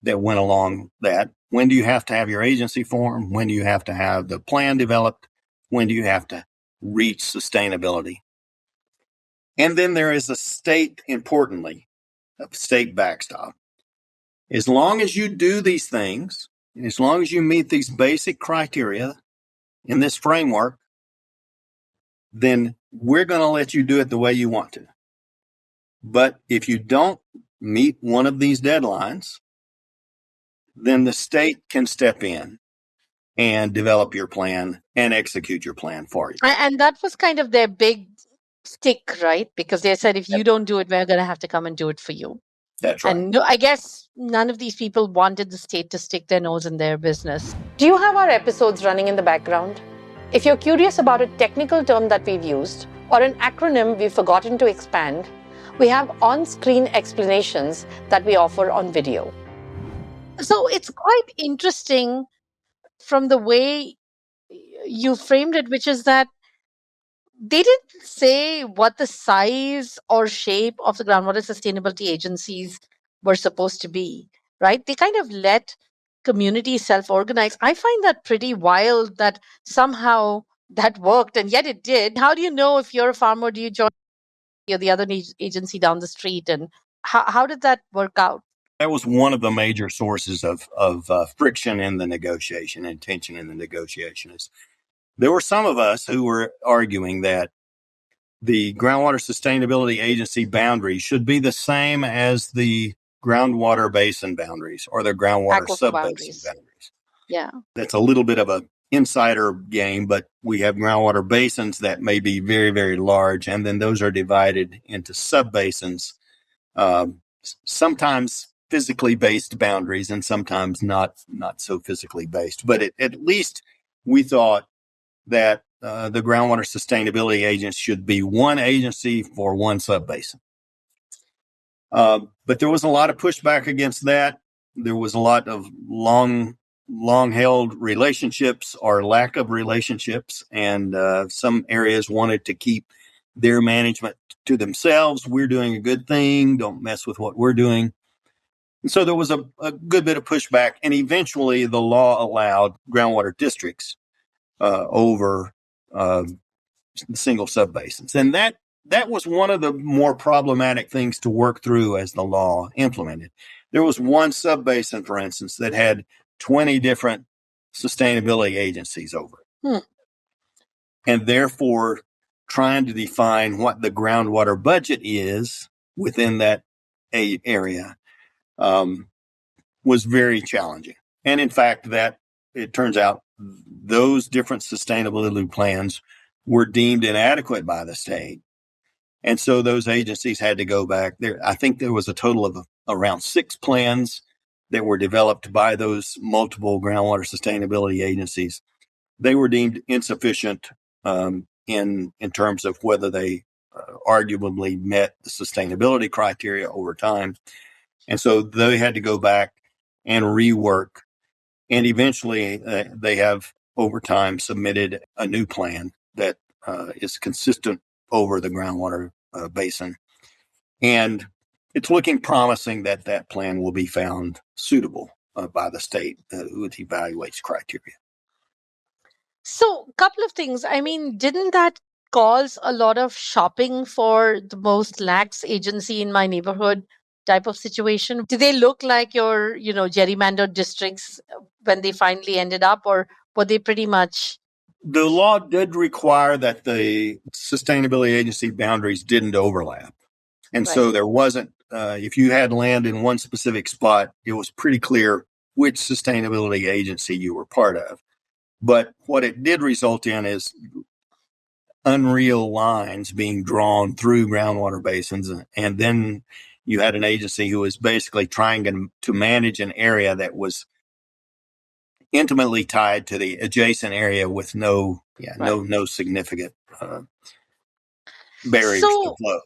that went along that. When do you have to have your agency formed? When do you have to have the plan developed? When do you have to reach sustainability? And then there is a state backstop. As long as you do these things, and as long as you meet these basic criteria in this framework, then we're going to let you do it the way you want to. But if you don't meet one of these deadlines, then the state can step in and develop your plan and execute your plan for you. And that was kind of their big stick, right? Because they said, if you don't do it, we're going to have to come and do it for you. That's right. And I guess none of these people wanted the state to stick their nose in their business. Do you have our episodes running in the background? If you're curious about a technical term that we've used or an acronym we've forgotten to expand, we have on-screen explanations that we offer on video. So it's quite interesting from the way you framed it, which is that they didn't say what the size or shape of the groundwater sustainability agencies were supposed to be, right? They kind of let communities self-organize. I find that pretty wild that somehow that worked, and yet it did. How do you know if you're a farmer? Do you join the other agency down the street? And how did that work out? That was one of the major sources of friction in the negotiation and tension in the negotiation. Is there were some of us who were arguing that the Groundwater Sustainability Agency boundaries should be the same as the groundwater basin boundaries or the groundwater Aquifer subbasin boundaries. Yeah. That's a little bit of a insider game, but we have groundwater basins that may be very, very large, and then those are divided into subbasins, sometimes physically based boundaries and sometimes not so physically based. But at least we thought that the Groundwater Sustainability Agency should be one agency for one subbasin. But there was a lot of pushback against that. There was a lot of long-held relationships or lack of relationships, and some areas wanted to keep their management to themselves. We're doing a good thing. Don't mess with what we're doing. And so there was a good bit of pushback, and eventually the law allowed groundwater districts over single subbasins. And that was one of the more problematic things to work through as the law implemented. There was one subbasin, for instance, that had 20 different sustainability agencies over it. And therefore, trying to define what the groundwater budget is within that area was very challenging. And in fact, that it turns out those different sustainability plans were deemed inadequate by the state. And so those agencies had to go back there. I think there was a total of around 6 plans that were developed by those multiple groundwater sustainability agencies. They were deemed insufficient in terms of whether they arguably met the sustainability criteria over time. And so they had to go back and rework. And eventually they have over time submitted a new plan that is consistent over the groundwater basin. And it's looking promising that that plan will be found suitable by the state who evaluates criteria. So, a couple of things. I mean, didn't that cause a lot of shopping for the most lax agency in my neighborhood type of situation? Did they look like your, gerrymandered districts when they finally ended up, or were they pretty much? The law did require that the sustainability agency boundaries didn't overlap. And so there wasn't, if you had land in one specific spot, it was pretty clear which sustainability agency you were part of. But what it did result in is unreal lines being drawn through groundwater basins. And then you had an agency who was basically trying to manage an area that was intimately tied to the adjacent area with no significant barriers to flow.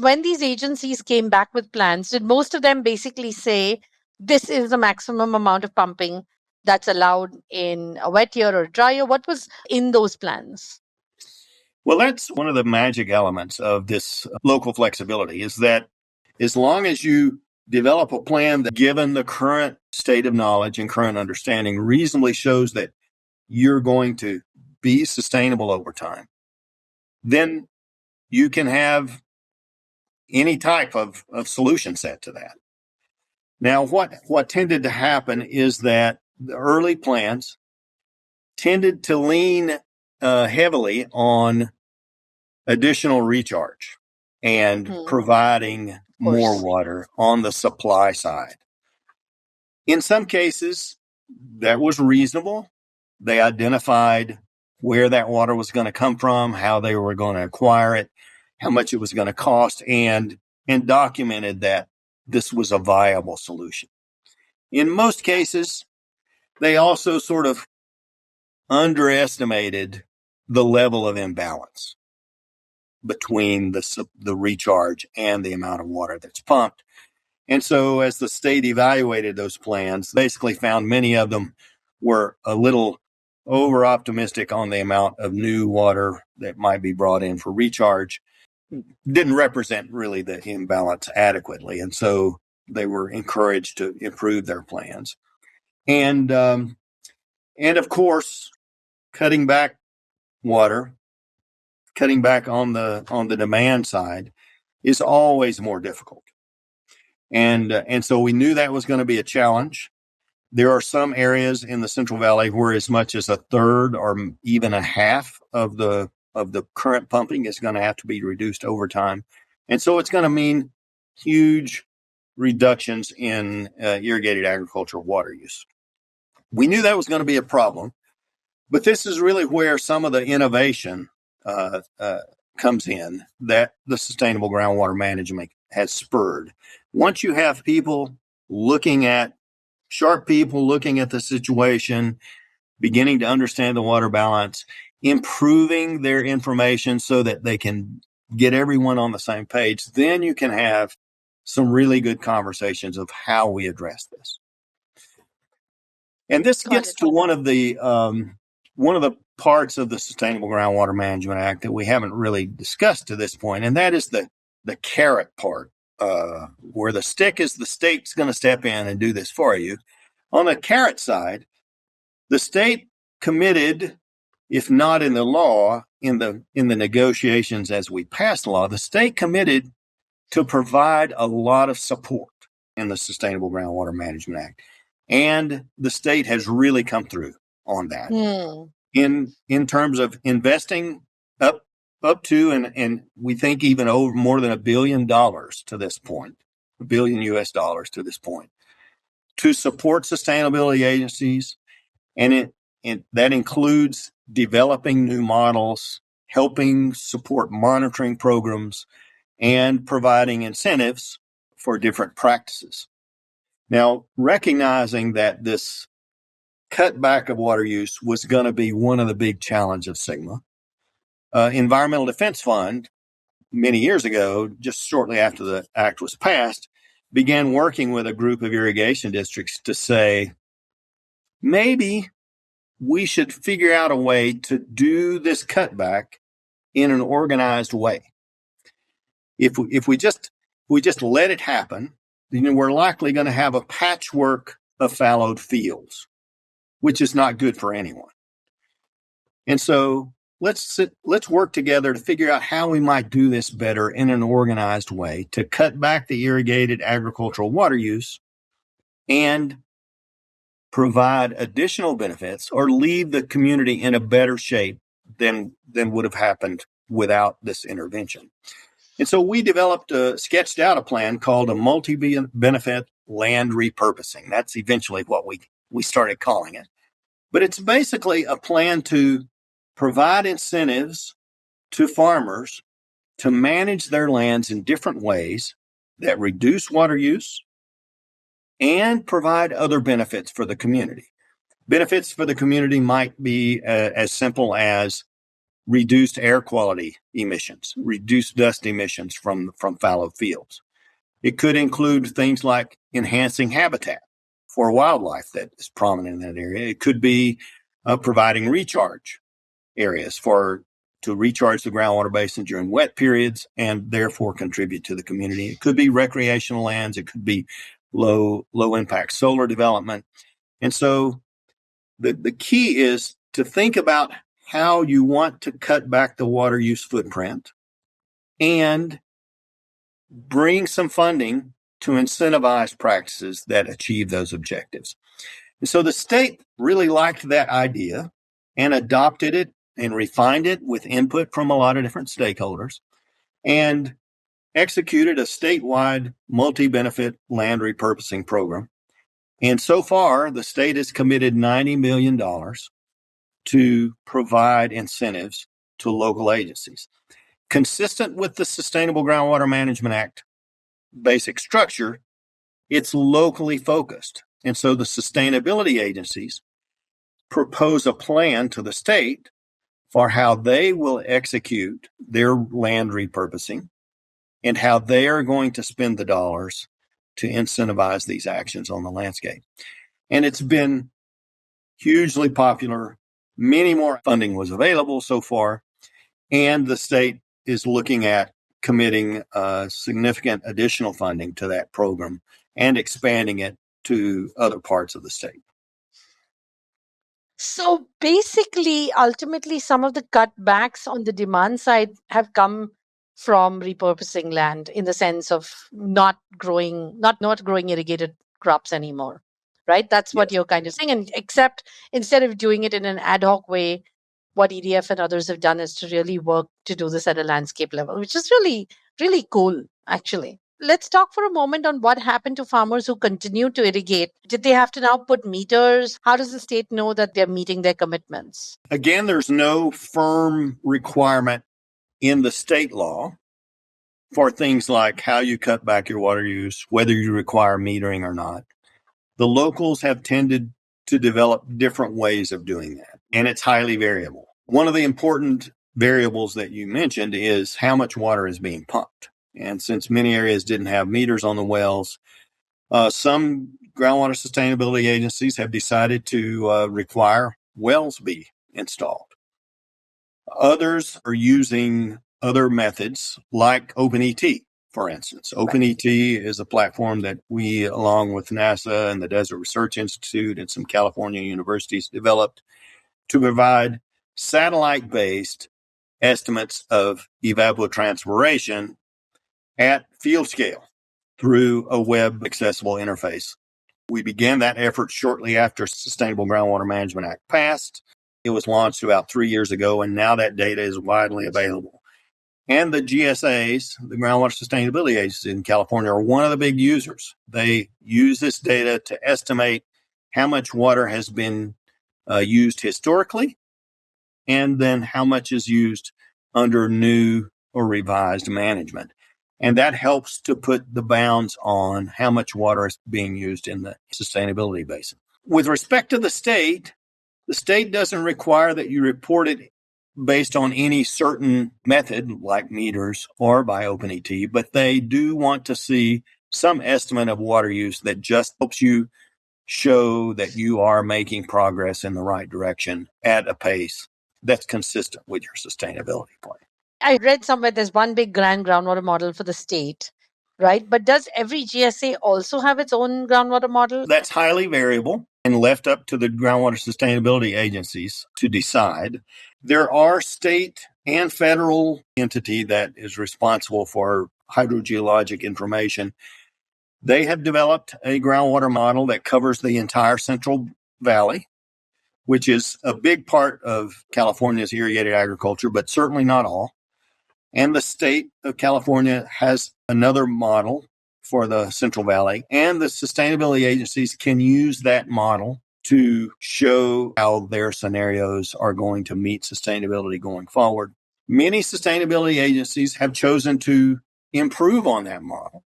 When these agencies came back with plans, did most of them basically say this is the maximum amount of pumping that's allowed in a wet year or a dry year? What was in those plans? Well, that's one of the magic elements of this local flexibility, is that as long as you develop a plan that, given the current state of knowledge and current understanding, reasonably shows that you're going to be sustainable over time, then you can have any type of solution set to that. Now, what tended to happen is that the early plans tended to lean heavily on additional recharge and providing more water on the supply side. In some cases, that was reasonable. They identified where that water was going to come from, how they were going to acquire it, how much it was going to cost, and documented that this was a viable solution. In most cases, they also sort of underestimated the level of imbalance between the recharge and the amount of water that's pumped. And so as the state evaluated those plans, basically found many of them were a little over optimistic on the amount of new water that might be brought in for recharge. Didn't represent really the imbalance adequately. And so they were encouraged to improve their plans. And of course, cutting back water, cutting back on the demand side is always more difficult. And so we knew that was going to be a challenge. There are some areas in the Central Valley where as much as a third or even a half of the current pumping is going to have to be reduced over time. And so it's going to mean huge reductions in irrigated agricultural water use. We knew that was going to be a problem, but this is really where some of the innovation comes in that the sustainable groundwater management has spurred. Once you have sharp people looking at the situation, beginning to understand the water balance, improving their information so that they can get everyone on the same page, then you can have some really good conversations of how we address this. And this gets to one of the parts of the Sustainable Groundwater Management Act that we haven't really discussed to this point, and that is the carrot part, where the stick is the state's going to step in and do this for you. On the carrot side, the state committed, if not in the law, in the negotiations as we passed the law, the state committed to provide a lot of support in the Sustainable Groundwater Management Act. And the state has really come through on that in terms of investing up to and we think even over more than $1 billion to this point, $1 billion US to this point, to support sustainability agencies. And that includes developing new models, helping support monitoring programs, and providing incentives for different practices. Now, recognizing that this cutback of water use was going to be one of the big challenges of SGMA, Environmental Defense Fund, many years ago, just shortly after the act was passed, began working with a group of irrigation districts to say, maybe we should figure out a way to do this cutback in an organized way. If we just let it happen, then we're likely going to have a patchwork of fallowed fields, which is not good for anyone. And so let's work together to figure out how we might do this better in an organized way to cut back the irrigated agricultural water use and provide additional benefits or leave the community in a better shape than would have happened without this intervention. And so we sketched out a plan called a multi-benefit land repurposing. That's eventually what we started calling it. But it's basically a plan to provide incentives to farmers to manage their lands in different ways that reduce water use and provide other benefits for the community. Benefits for the community might be as simple as reduced air quality emissions, reduced dust emissions from fallow fields. It could include things like enhancing habitat for wildlife that is prominent in that area. It could be providing recharge areas to recharge the groundwater basin during wet periods and therefore contribute to the community. It could be recreational lands. It could be low impact solar development. And so the key is to think about how you want to cut back the water use footprint and bring some funding to incentivize practices that achieve those objectives. And so the state really liked that idea and adopted it and refined it with input from a lot of different stakeholders and executed a statewide multi-benefit land repurposing program. And so far, the state has committed $90 million to provide incentives to local agencies. Consistent with the Sustainable Groundwater Management Act basic structure, it's locally focused. And so the sustainability agencies propose a plan to the state for how they will execute their land repurposing and how they are going to spend the dollars to incentivize these actions on the landscape. And it's been hugely popular. Many more funding was available so far, and the state is looking at committing significant additional funding to that program and expanding it to other parts of the state. So basically, ultimately, some of the cutbacks on the demand side have come from repurposing land in the sense of not growing irrigated crops anymore. Right? That's what Yes. you're kind of saying. And except instead of doing it in an ad hoc way, what EDF and others have done is to really work to do this at a landscape level, which is really, really cool, actually. Let's talk for a moment on what happened to farmers who continue to irrigate. Did they have to now put meters? How does the state know that they're meeting their commitments? Again, there's no firm requirement in the state law for things like how you cut back your water use, whether you require metering or not. The locals have tended to develop different ways of doing that, and it's highly variable. One of the important variables that you mentioned is how much water is being pumped. And since many areas didn't have meters on the wells, some groundwater sustainability agencies have decided to require wells be installed. Others are using other methods like OpenET, for instance. OpenET is a platform that we, along with NASA and the Desert Research Institute and some California universities, developed to provide satellite-based estimates of evapotranspiration at field scale through a web accessible interface. We began that effort shortly after Sustainable Groundwater Management Act passed. It was launched about 3 years ago, and now that data is widely available. And the GSAs, the Groundwater Sustainability Agencies in California, are one of the big users. They use this data to estimate how much water has been used historically, and then how much is used under new or revised management. And that helps to put the bounds on how much water is being used in the sustainability basin. With respect to the state doesn't require that you report it based on any certain method like meters or by OpenET, but they do want to see some estimate of water use that just helps you show that you are making progress in the right direction at a pace that's consistent with your sustainability plan. I read somewhere there's one big grand groundwater model for the state, right? But does every GSA also have its own groundwater model? That's highly variable and left up to the groundwater sustainability agencies to decide. There are state and federal entity that is responsible for hydrogeologic information. They have developed a groundwater model that covers the entire Central Valley, which is a big part of California's irrigated agriculture, but certainly not all. And the state of California has another model for the Central Valley, and the sustainability agencies can use that model to show how their scenarios are going to meet sustainability going forward. Many sustainability agencies have chosen to improve on that model.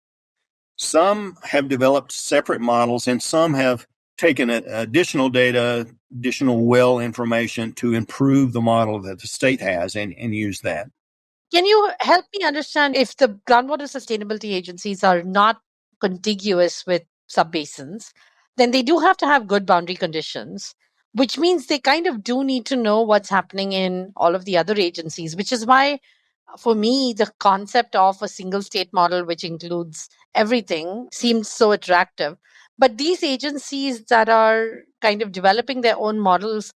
Some have developed separate models, and some have taken additional data, additional well information to improve the model that the state has and use that. Can you help me understand if the groundwater sustainability agencies are not contiguous with subbasins, then they do have to have good boundary conditions, which means they kind of do need to know what's happening in all of the other agencies, which is why, for me, the concept of a single state model, which includes everything, seems so attractive. But these agencies that are kind of developing their own models,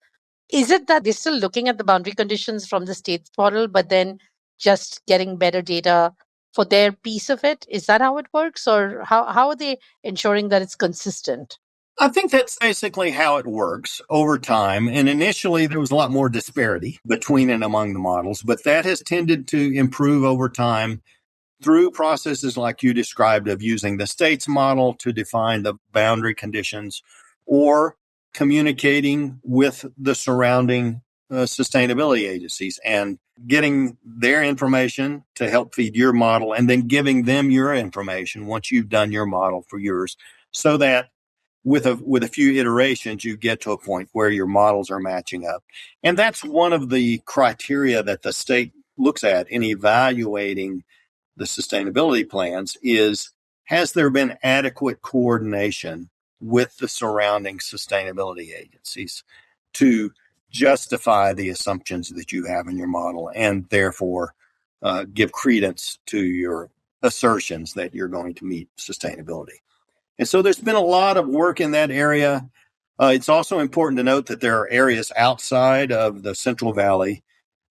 is it that they're still looking at the boundary conditions from the state's model, but then just getting better data for their piece of it? Is that how it works? Or how are they ensuring that it's consistent? I think that's basically how it works over time. And initially, there was a lot more disparity between and among the models, but that has tended to improve over time through processes like you described of using the state's model to define the boundary conditions or communicating with the surrounding sustainability agencies and getting their information to help feed your model and then giving them your information once you've done your model for yours so that with a few iterations, you get to a point where your models are matching up. And that's one of the criteria that the state looks at in evaluating the sustainability plans is, has there been adequate coordination with the surrounding sustainability agencies to justify the assumptions that you have in your model and therefore give credence to your assertions that you're going to meet sustainability. And so there's been a lot of work in that area It's also important to note that there are areas outside of the Central Valley,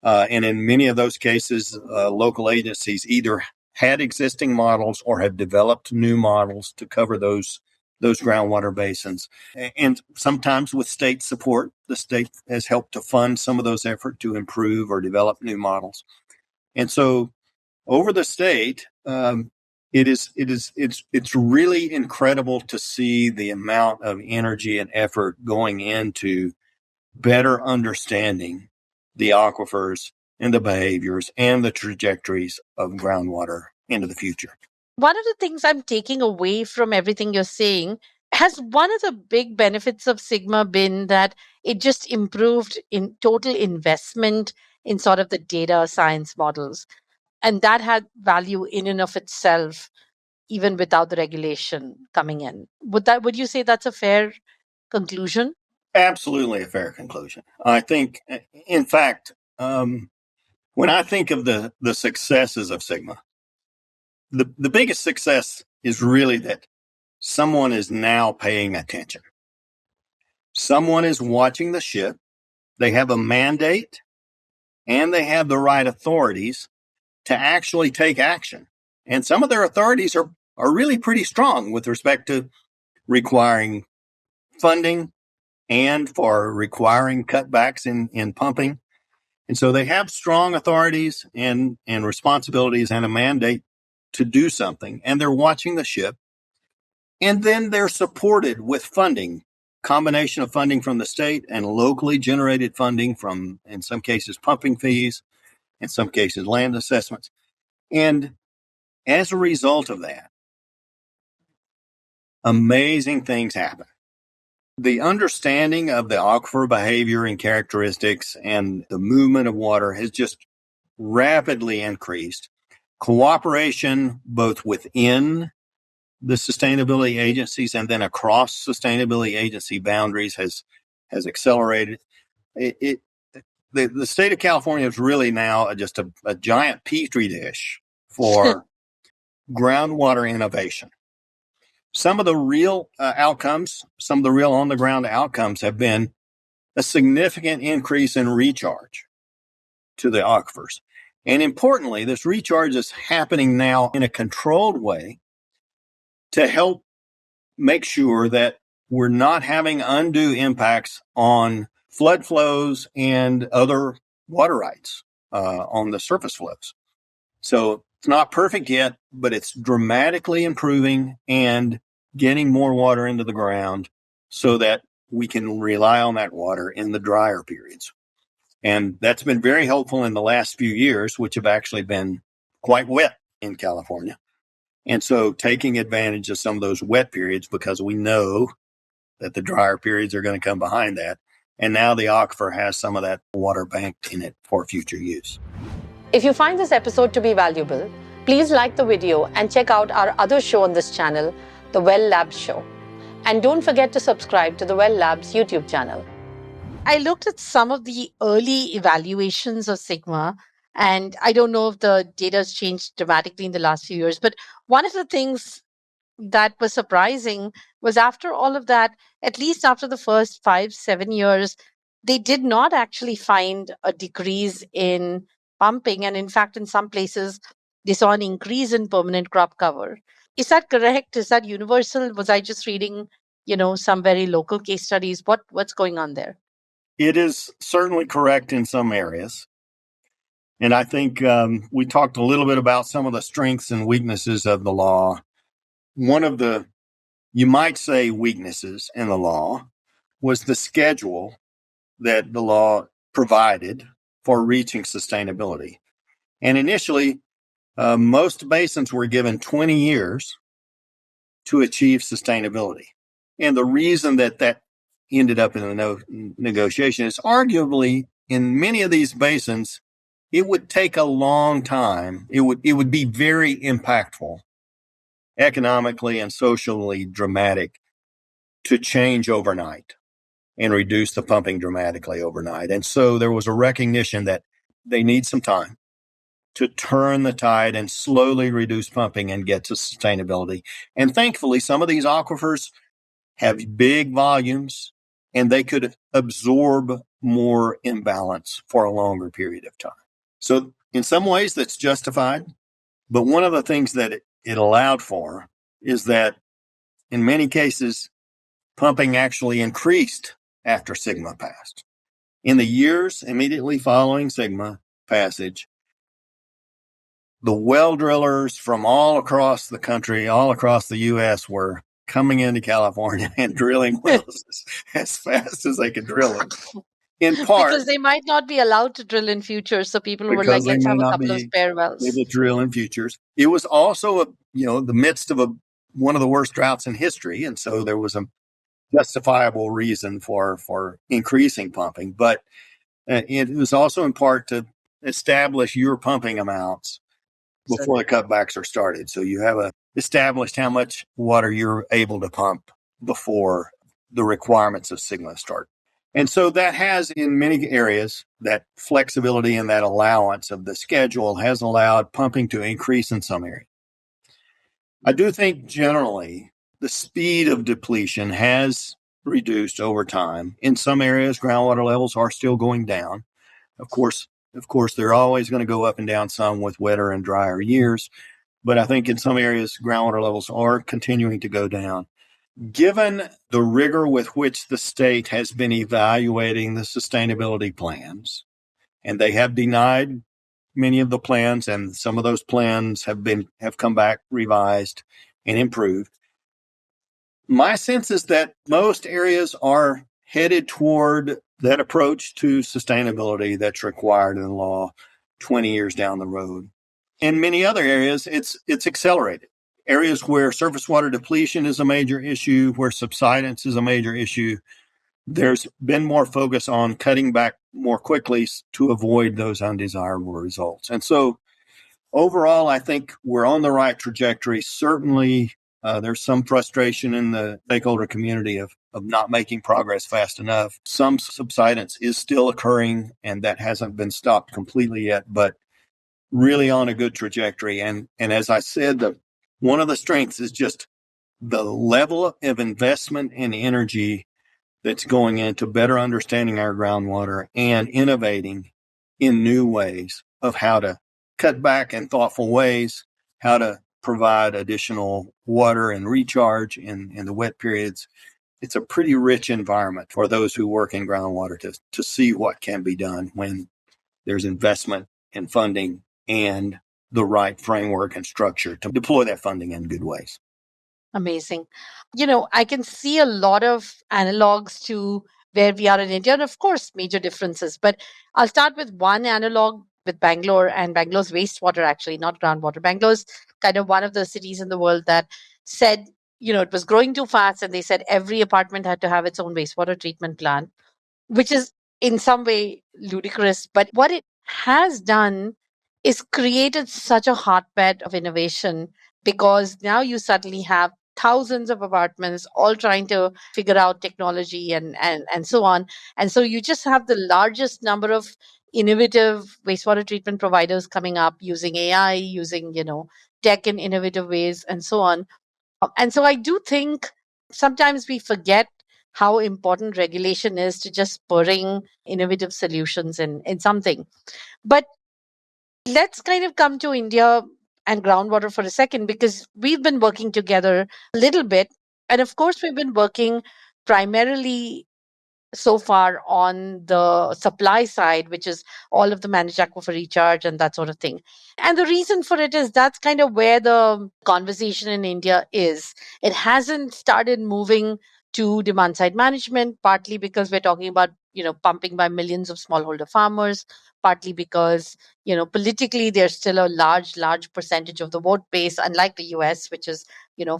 and in many of those cases, local agencies either had existing models or have developed new models to cover those groundwater basins. And sometimes with state support, the state has helped to fund some of those efforts to improve or develop new models. And so over the state, it's really incredible to see the amount of energy and effort going into better understanding the aquifers and the behaviors and the trajectories of groundwater into the future. One of the things I'm taking away from everything you're saying, has one of the big benefits of Sigma been that it just improved in total investment in sort of the data science models? And that had value in and of itself, even without the regulation coming in. Would you say that's a fair conclusion? Absolutely a fair conclusion. I think, in fact, when I think of the successes of Sigma, the biggest success is really that someone is now paying attention. Someone is watching the ship. They have a mandate and they have the right authorities to actually take action. And some of their authorities are really pretty strong with respect to requiring funding and for requiring cutbacks in pumping. And so they have strong authorities and responsibilities and a mandate to do something. And they're watching the ship. And then they're supported with funding, combination of funding from the state and locally generated funding from, in some cases, pumping fees, in some cases, land assessments. And as a result of that, amazing things happen. The understanding of the aquifer behavior and characteristics and the movement of water has just rapidly increased. Cooperation both within the sustainability agencies and then across sustainability agency boundaries has accelerated. The state of California is really now just a giant petri dish for groundwater innovation. Some of the real outcomes, some of the real on-the-ground outcomes have been a significant increase in recharge to the aquifers. And importantly, this recharge is happening now in a controlled way to help make sure that we're not having undue impacts on flood flows and other water rights on the surface flows. So it's not perfect yet, but it's dramatically improving and getting more water into the ground so that we can rely on that water in the drier periods. And that's been very helpful in the last few years, which have actually been quite wet in California. And so taking advantage of some of those wet periods, because we know that the drier periods are going to come behind that. And now the aquifer has some of that water banked in it for future use. If you find this episode to be valuable, please like the video and check out our other show on this channel, The Well Labs Show. And don't forget to subscribe to the Well Labs YouTube channel. I looked at some of the early evaluations of Sigma, and I don't know if the data has changed dramatically in the last few years, but one of the things that was surprising was after all of that, at least after the first 5-7 years, they did not actually find a decrease in pumping. And in fact, in some places, they saw an increase in permanent crop cover. Is that correct? Is that universal? Was I just reading, some very local case studies? What's going on there? It is certainly correct in some areas. And I think we talked a little bit about some of the strengths and weaknesses of the law. One of the, you might say, weaknesses in the law was the schedule that the law provided for reaching sustainability. And initially, most basins were given 20 years to achieve sustainability. And the reason that ended up in the negotiation is arguably in many of these basins, it would take a long time. It would be very impactful, economically and socially dramatic, to change overnight and reduce the pumping dramatically overnight. And so there was a recognition that they need some time to turn the tide and slowly reduce pumping and get to sustainability. And thankfully, some of these aquifers have big volumes and they could absorb more imbalance for a longer period of time. So in some ways that's justified, but one of the things that it allowed for is that in many cases, pumping actually increased after Sigma passed. In the years immediately following Sigma passage, the well drillers from all across the country, all across the U.S. were coming into California and drilling wells as fast as they could drill them. In part, because they might not be allowed to drill in future. So people were like, because they let's may have a not couple of be spare wells. able to drill in futures. It was also the midst of one of the worst droughts in history, and so there was a justifiable reason for increasing pumping. But it was also in part to establish your pumping amounts before the cutbacks are started. So you have established how much water you're able to pump before the requirements of Sigma start. And so that has, in many areas, that flexibility and that allowance of the schedule has allowed pumping to increase in some areas. I do think generally the speed of depletion has reduced over time. In some areas, groundwater levels are still going down. Of course, they're always going to go up and down some with wetter and drier years. But I think in some areas, groundwater levels are continuing to go down. Given the rigor with which the state has been evaluating the sustainability plans, and they have denied many of the plans, and some of those plans have come back revised and improved. My sense is that most areas are headed toward that approach to sustainability that's required in the law 20 years down the road. In many other areas, it's accelerated. Areas where surface water depletion is a major issue, where subsidence is a major issue, there's been more focus on cutting back more quickly to avoid those undesirable results. And so overall, I think we're on the right trajectory. Certainly, there's some frustration in the stakeholder community of not making progress fast enough. Some subsidence is still occurring, and that hasn't been stopped completely yet, but really on a good trajectory. And as I said, one of the strengths is just the level of investment and energy that's going into better understanding our groundwater and innovating in new ways of how to cut back in thoughtful ways, how to provide additional water and recharge in the wet periods. It's a pretty rich environment for those who work in groundwater to see what can be done when there's investment and funding and the right framework and structure to deploy that funding in good ways. Amazing. I can see a lot of analogs to where we are in India, and of course, major differences. But I'll start with one analog with Bangalore and Bangalore's wastewater, actually, not groundwater. Bangalore's kind of one of the cities in the world that said, it was growing too fast, and they said every apartment had to have its own wastewater treatment plant, which is in some way ludicrous. But what it has done is created such a hotbed of innovation, because now you suddenly have thousands of apartments all trying to figure out technology and so on. And so you just have the largest number of innovative wastewater treatment providers coming up using AI, using, tech in innovative ways and so on. And so I do think sometimes we forget how important regulation is to just spurring innovative solutions in something. But let's kind of come to India and groundwater for a second, because we've been working together a little bit. And of course, we've been working primarily so far on the supply side, which is all of the managed aquifer recharge and that sort of thing. And the reason for it is that's kind of where the conversation in India is. It hasn't started moving to demand side management, partly because we're talking about, pumping by millions of smallholder farmers, partly because, politically there's still a large percentage of the vote base, unlike the US, which is,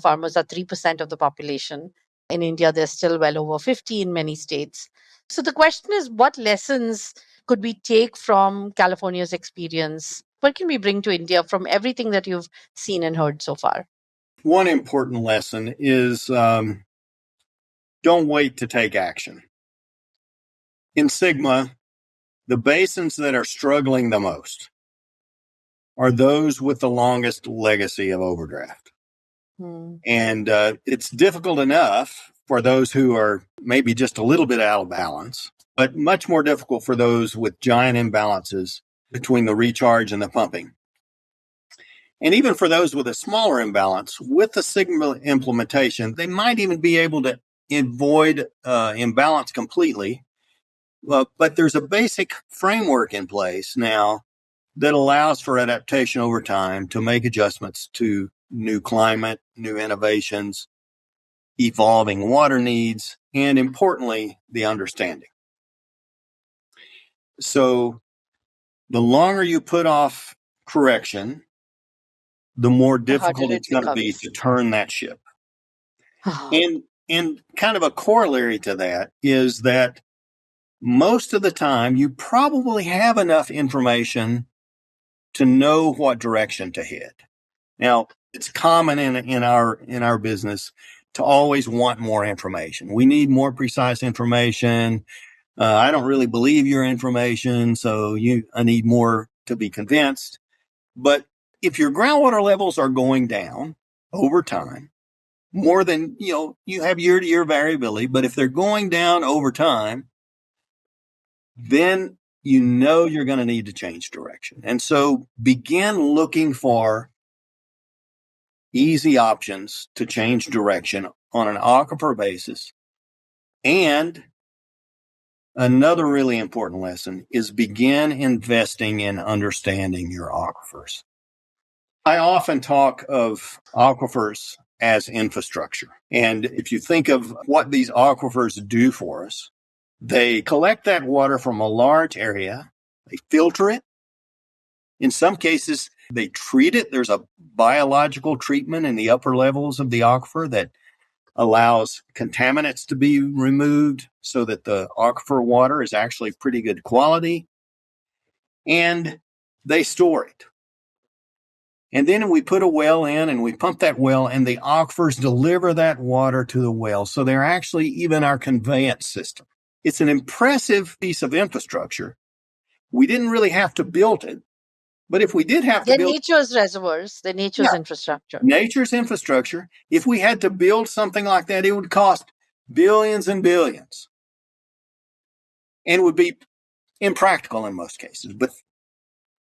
farmers are 3% of the population. In India, there's still well over 50 in many states. So the question is, what lessons could we take from California's experience? What can we bring to India from everything that you've seen and heard so far? One important lesson is don't wait to take action. In Sigma, the basins that are struggling the most are those with the longest legacy of overdraft. And it's difficult enough for those who are maybe just a little bit out of balance, but much more difficult for those with giant imbalances between the recharge and the pumping. And even for those with a smaller imbalance, with the Sigma implementation, they might even be able to avoid imbalance completely. But there's a basic framework in place now that allows for adaptation over time to make adjustments to new climate, new innovations, evolving water needs, and importantly, the understanding. So the longer you put off correction, the more difficult it's going to be to turn that ship. And kind of a corollary to that is that most of the time you probably have enough information to know what direction to head. Now, it's common in our business to always want more information. We need more precise information. I don't really believe your information, so I need more to be convinced. But if your groundwater levels are going down over time, more than, you have year-to-year variability, but if they're going down over time, then you're going to need to change direction. And so begin looking for easy options to change direction on an aquifer basis. And another really important lesson is begin investing in understanding your aquifers. I often talk of aquifers as infrastructure. And if you think of what these aquifers do for us, they collect that water from a large area, they filter it. In some cases, they treat it. There's a biological treatment in the upper levels of the aquifer that allows contaminants to be removed so that the aquifer water is actually pretty good quality. And they store it. And then we put a well in and we pump that well, and the aquifers deliver that water to the well. So they're actually even our conveyance system. It's an impressive piece of infrastructure. We didn't really have to build it. But if we did have to build... nature's reservoirs, they're nature's infrastructure. Nature's infrastructure. If we had to build something like that, it would cost billions and billions. And would be impractical in most cases. But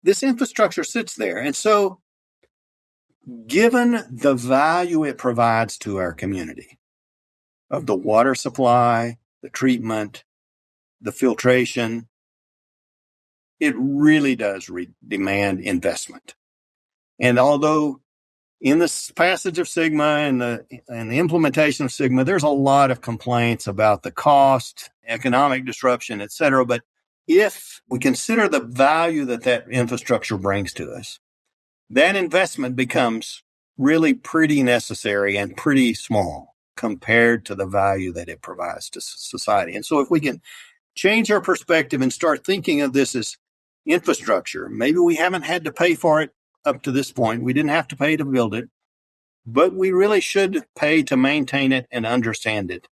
this infrastructure sits there. And so, given the value it provides to our community of the water supply, the treatment, the filtration, it really does demand investment. And although in the passage of Sigma and the implementation of Sigma, there's a lot of complaints about the cost, economic disruption, et cetera. But if we consider the value that infrastructure brings to us, that investment becomes really pretty necessary and pretty small compared to the value that it provides to society. And so if we can change our perspective and start thinking of this as infrastructure, maybe we haven't had to pay for it up to this point. We didn't have to pay to build it, but we really should pay to maintain it and understand it.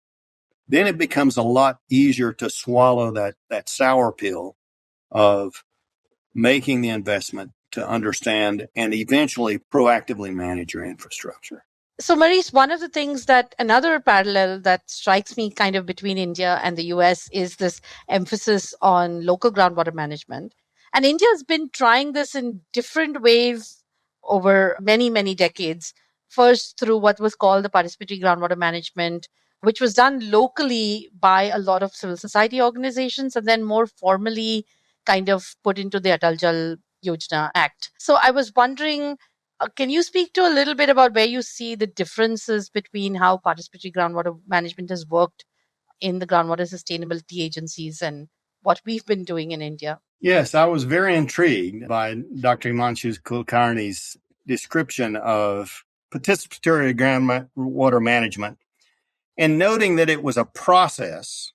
Then it becomes a lot easier to swallow that sour pill of making the investment to understand and eventually proactively manage your infrastructure. So, Maurice, one of the things another parallel that strikes me kind of between India and the US is this emphasis on local groundwater management. And India has been trying this in different ways over many, many decades. First, through what was called the participatory groundwater management, which was done locally by a lot of civil society organizations, and then more formally kind of put into the Atal Jal Yojana Act. So I was wondering, can you speak to a little bit about where you see the differences between how participatory groundwater management has worked in the Groundwater Sustainability Agencies and what we've been doing in India? Yes, I was very intrigued by Dr. Himanshu Kulkarni's description of participatory groundwater management and noting that it was a process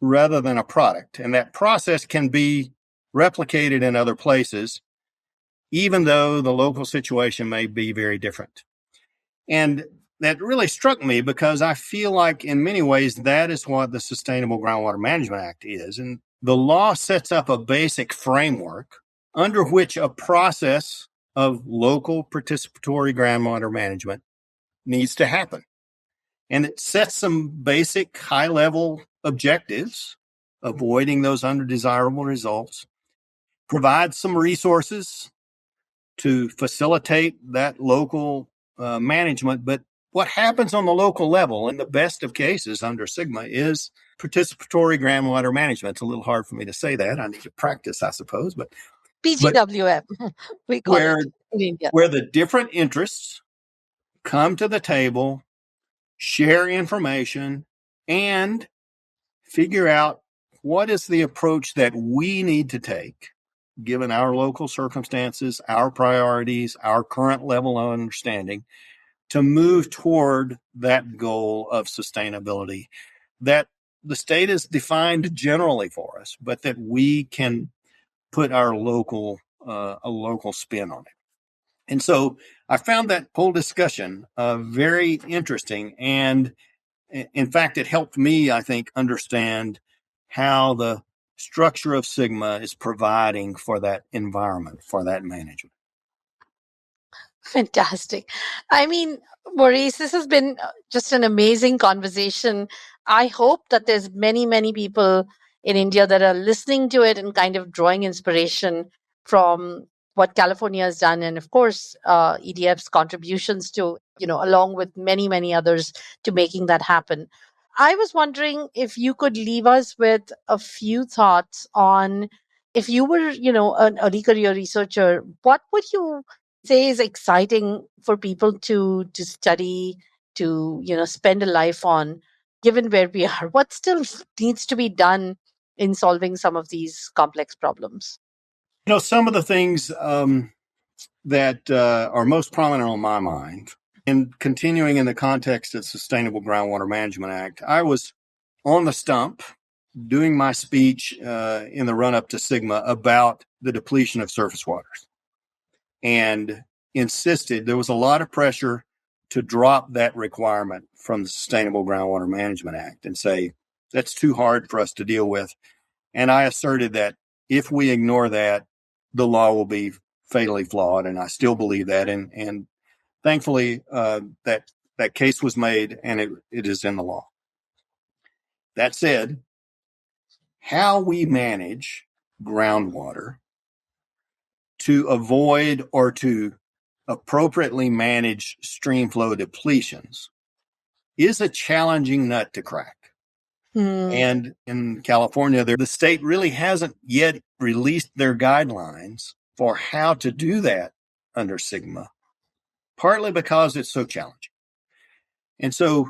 rather than a product. And that process can be replicated in other places, even though the local situation may be very different. And that really struck me because I feel like in many ways that is what the Sustainable Groundwater Management Act is. And the law sets up a basic framework under which a process of local participatory groundwater management needs to happen. And it sets some basic high-level objectives, avoiding those undesirable results, provides some resources to facilitate that local management. But what happens on the local level, in the best of cases under SGMA, is participatory groundwater management. It's a little hard for me to say that. I need to practice, I suppose. But PGWM, we call where, it in India. where the different interests come to the table, share information, and figure out what is the approach that we need to take, given our local circumstances, our priorities, our current level of understanding, to move toward that goal of sustainability that the state has defined generally for us, but that we can put our a local spin on it. And so I found that whole discussion very interesting. And in fact, it helped me, I think, understand how the structure of SGMA is providing for that environment, for that management. Fantastic. I mean, Maurice, this has been just an amazing conversation. I hope that there's many people in India that are listening to it and kind of drawing inspiration from what California has done, and of course, EDF's contributions to, along with many others, to making that happen. I was wondering if you could leave us with a few thoughts on, if you were, an early career researcher, what would you say is exciting for people to study, to spend a life on, given where we are? What still needs to be done in solving some of these complex problems? Some of the things that are most prominent on my mind, and continuing in the context of Sustainable Groundwater Management Act, I was on the stump doing my speech in the run-up to SGMA about the depletion of surface waters, and insisted there was a lot of pressure to drop that requirement from the Sustainable Groundwater Management Act and say, that's too hard for us to deal with. And I asserted that if we ignore that, the law will be fatally flawed. And I still believe that. And thankfully, that case was made, and it is in the law. That said, how we manage groundwater to avoid or to appropriately manage streamflow depletions is a challenging nut to crack. And in California, the state really hasn't yet released their guidelines for how to do that under SGMA, partly because it's so challenging. And so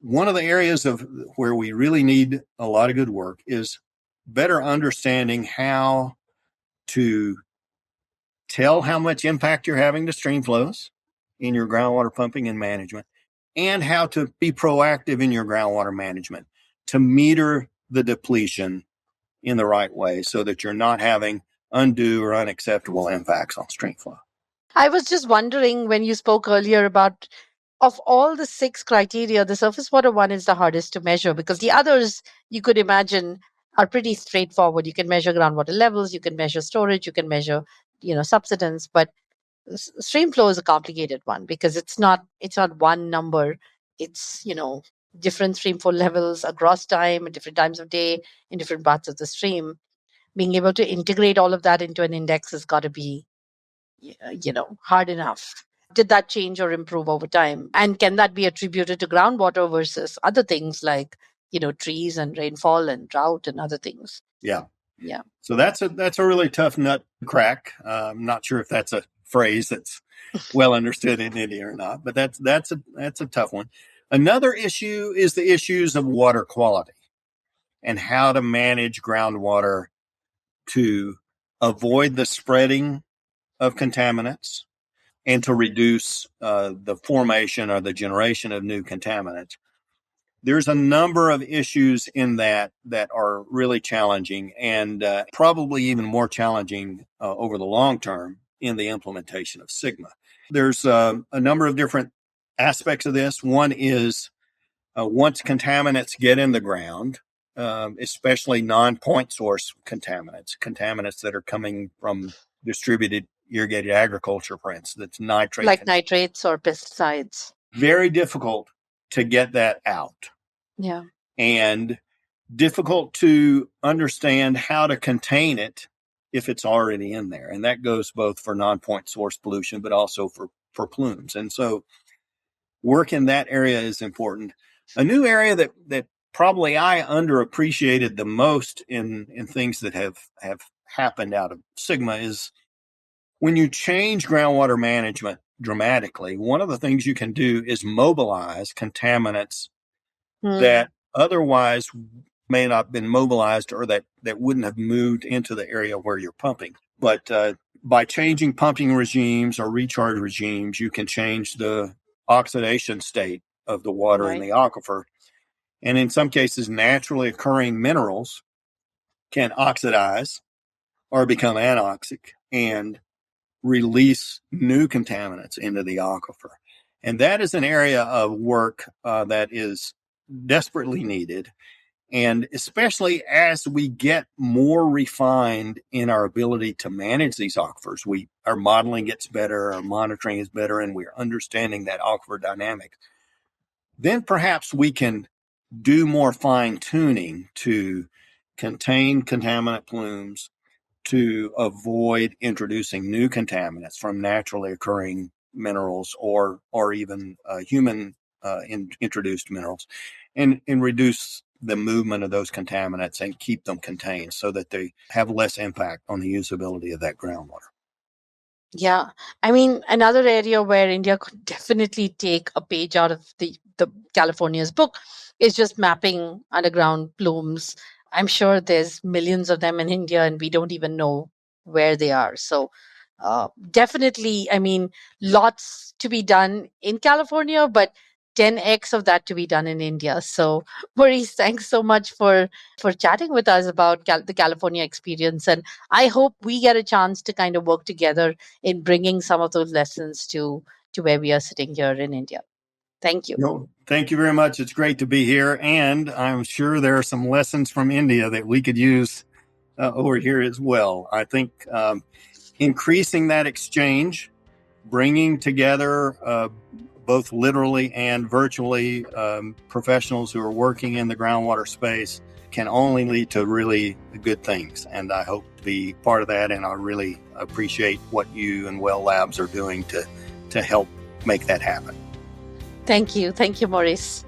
one of the areas of where we really need a lot of good work is better understanding how to tell how much impact you're having to streamflows in your groundwater pumping and management, and how to be proactive in your groundwater management to meter the depletion in the right way so that you're not having undue or unacceptable impacts on streamflow. I was just wondering, when you spoke earlier about, of all the 6 criteria, the surface water one is the hardest to measure, because the others, you could imagine, are pretty straightforward. You can measure groundwater levels, you can measure storage, you can measure, subsidence, but stream flow is a complicated one because it's not one number. It's, different stream flow levels across time at different times of day in different parts of the stream. Being able to integrate all of that into an index has got to be, hard enough. Did that change or improve over time? And can that be attributed to groundwater versus other things like, trees and rainfall and drought and other things? Yeah. Yeah. So that's a really tough nut to crack. I'm not sure if that's a phrase that's well understood in India or not, but that's a tough one. Another issue is the issues of water quality and how to manage groundwater to avoid the spreading of contaminants and to reduce the formation or the generation of new contaminants. There's a number of issues in that are really challenging, and probably even more challenging over the long term in the implementation of SGMA. There's a number of different aspects of this. One is once contaminants get in the ground, especially non-point source contaminants that are coming from distributed irrigated agriculture, for instance, nitrate. Like nitrates or pesticides. Very difficult to get that out. Yeah. And difficult to understand how to contain it if it's already in there. And that goes both for non-point source pollution, but also for plumes. And so work in that area is important. A new area that probably I underappreciated the most in things that have happened out of SGMA is when you change groundwater management dramatically, one of the things you can do is mobilize contaminants that otherwise may not have been mobilized or that wouldn't have moved into the area where you're pumping. But by changing pumping regimes or recharge regimes, you can change the oxidation state of the water in the aquifer. And in some cases, naturally occurring minerals can oxidize or become anoxic and release new contaminants into the aquifer. And that is an area of work that is desperately needed. And especially as we get more refined in our ability to manage these aquifers, our modeling gets better, our monitoring is better, and we're understanding that aquifer dynamic. Then perhaps we can do more fine tuning to contain contaminant plumes, to avoid introducing new contaminants from naturally occurring minerals or even human introduced minerals, and reduce the movement of those contaminants and keep them contained so that they have less impact on the usability of that groundwater. Yeah. I mean, another area where India could definitely take a page out of the California's book is just mapping underground plumes. I'm sure there's millions of them in India and we don't even know where they are. So definitely, I mean, lots to be done in California, but 10x of that to be done in India. So Maurice, thanks so much for chatting with us about the California experience. And I hope we get a chance to kind of work together in bringing some of those lessons to where we are sitting here in India. Thank you. No, thank you very much. It's great to be here. And I'm sure there are some lessons from India that we could use over here as well. I think increasing that exchange, bringing together both literally and virtually professionals who are working in the groundwater space can only lead to really good things. And I hope to be part of that. And I really appreciate what you and Well Labs are doing to help make that happen. Thank you. Thank you, Maurice.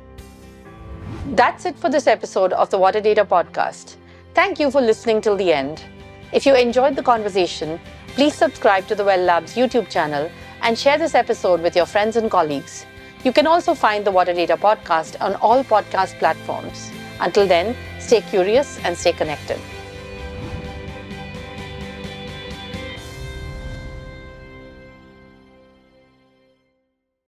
That's it for this episode of the Water Data Podcast. Thank you for listening till the end. If you enjoyed the conversation, please subscribe to the Well Labs YouTube channel and share this episode with your friends and colleagues. You can also find the Water Data Podcast on all podcast platforms. Until then, stay curious and stay connected.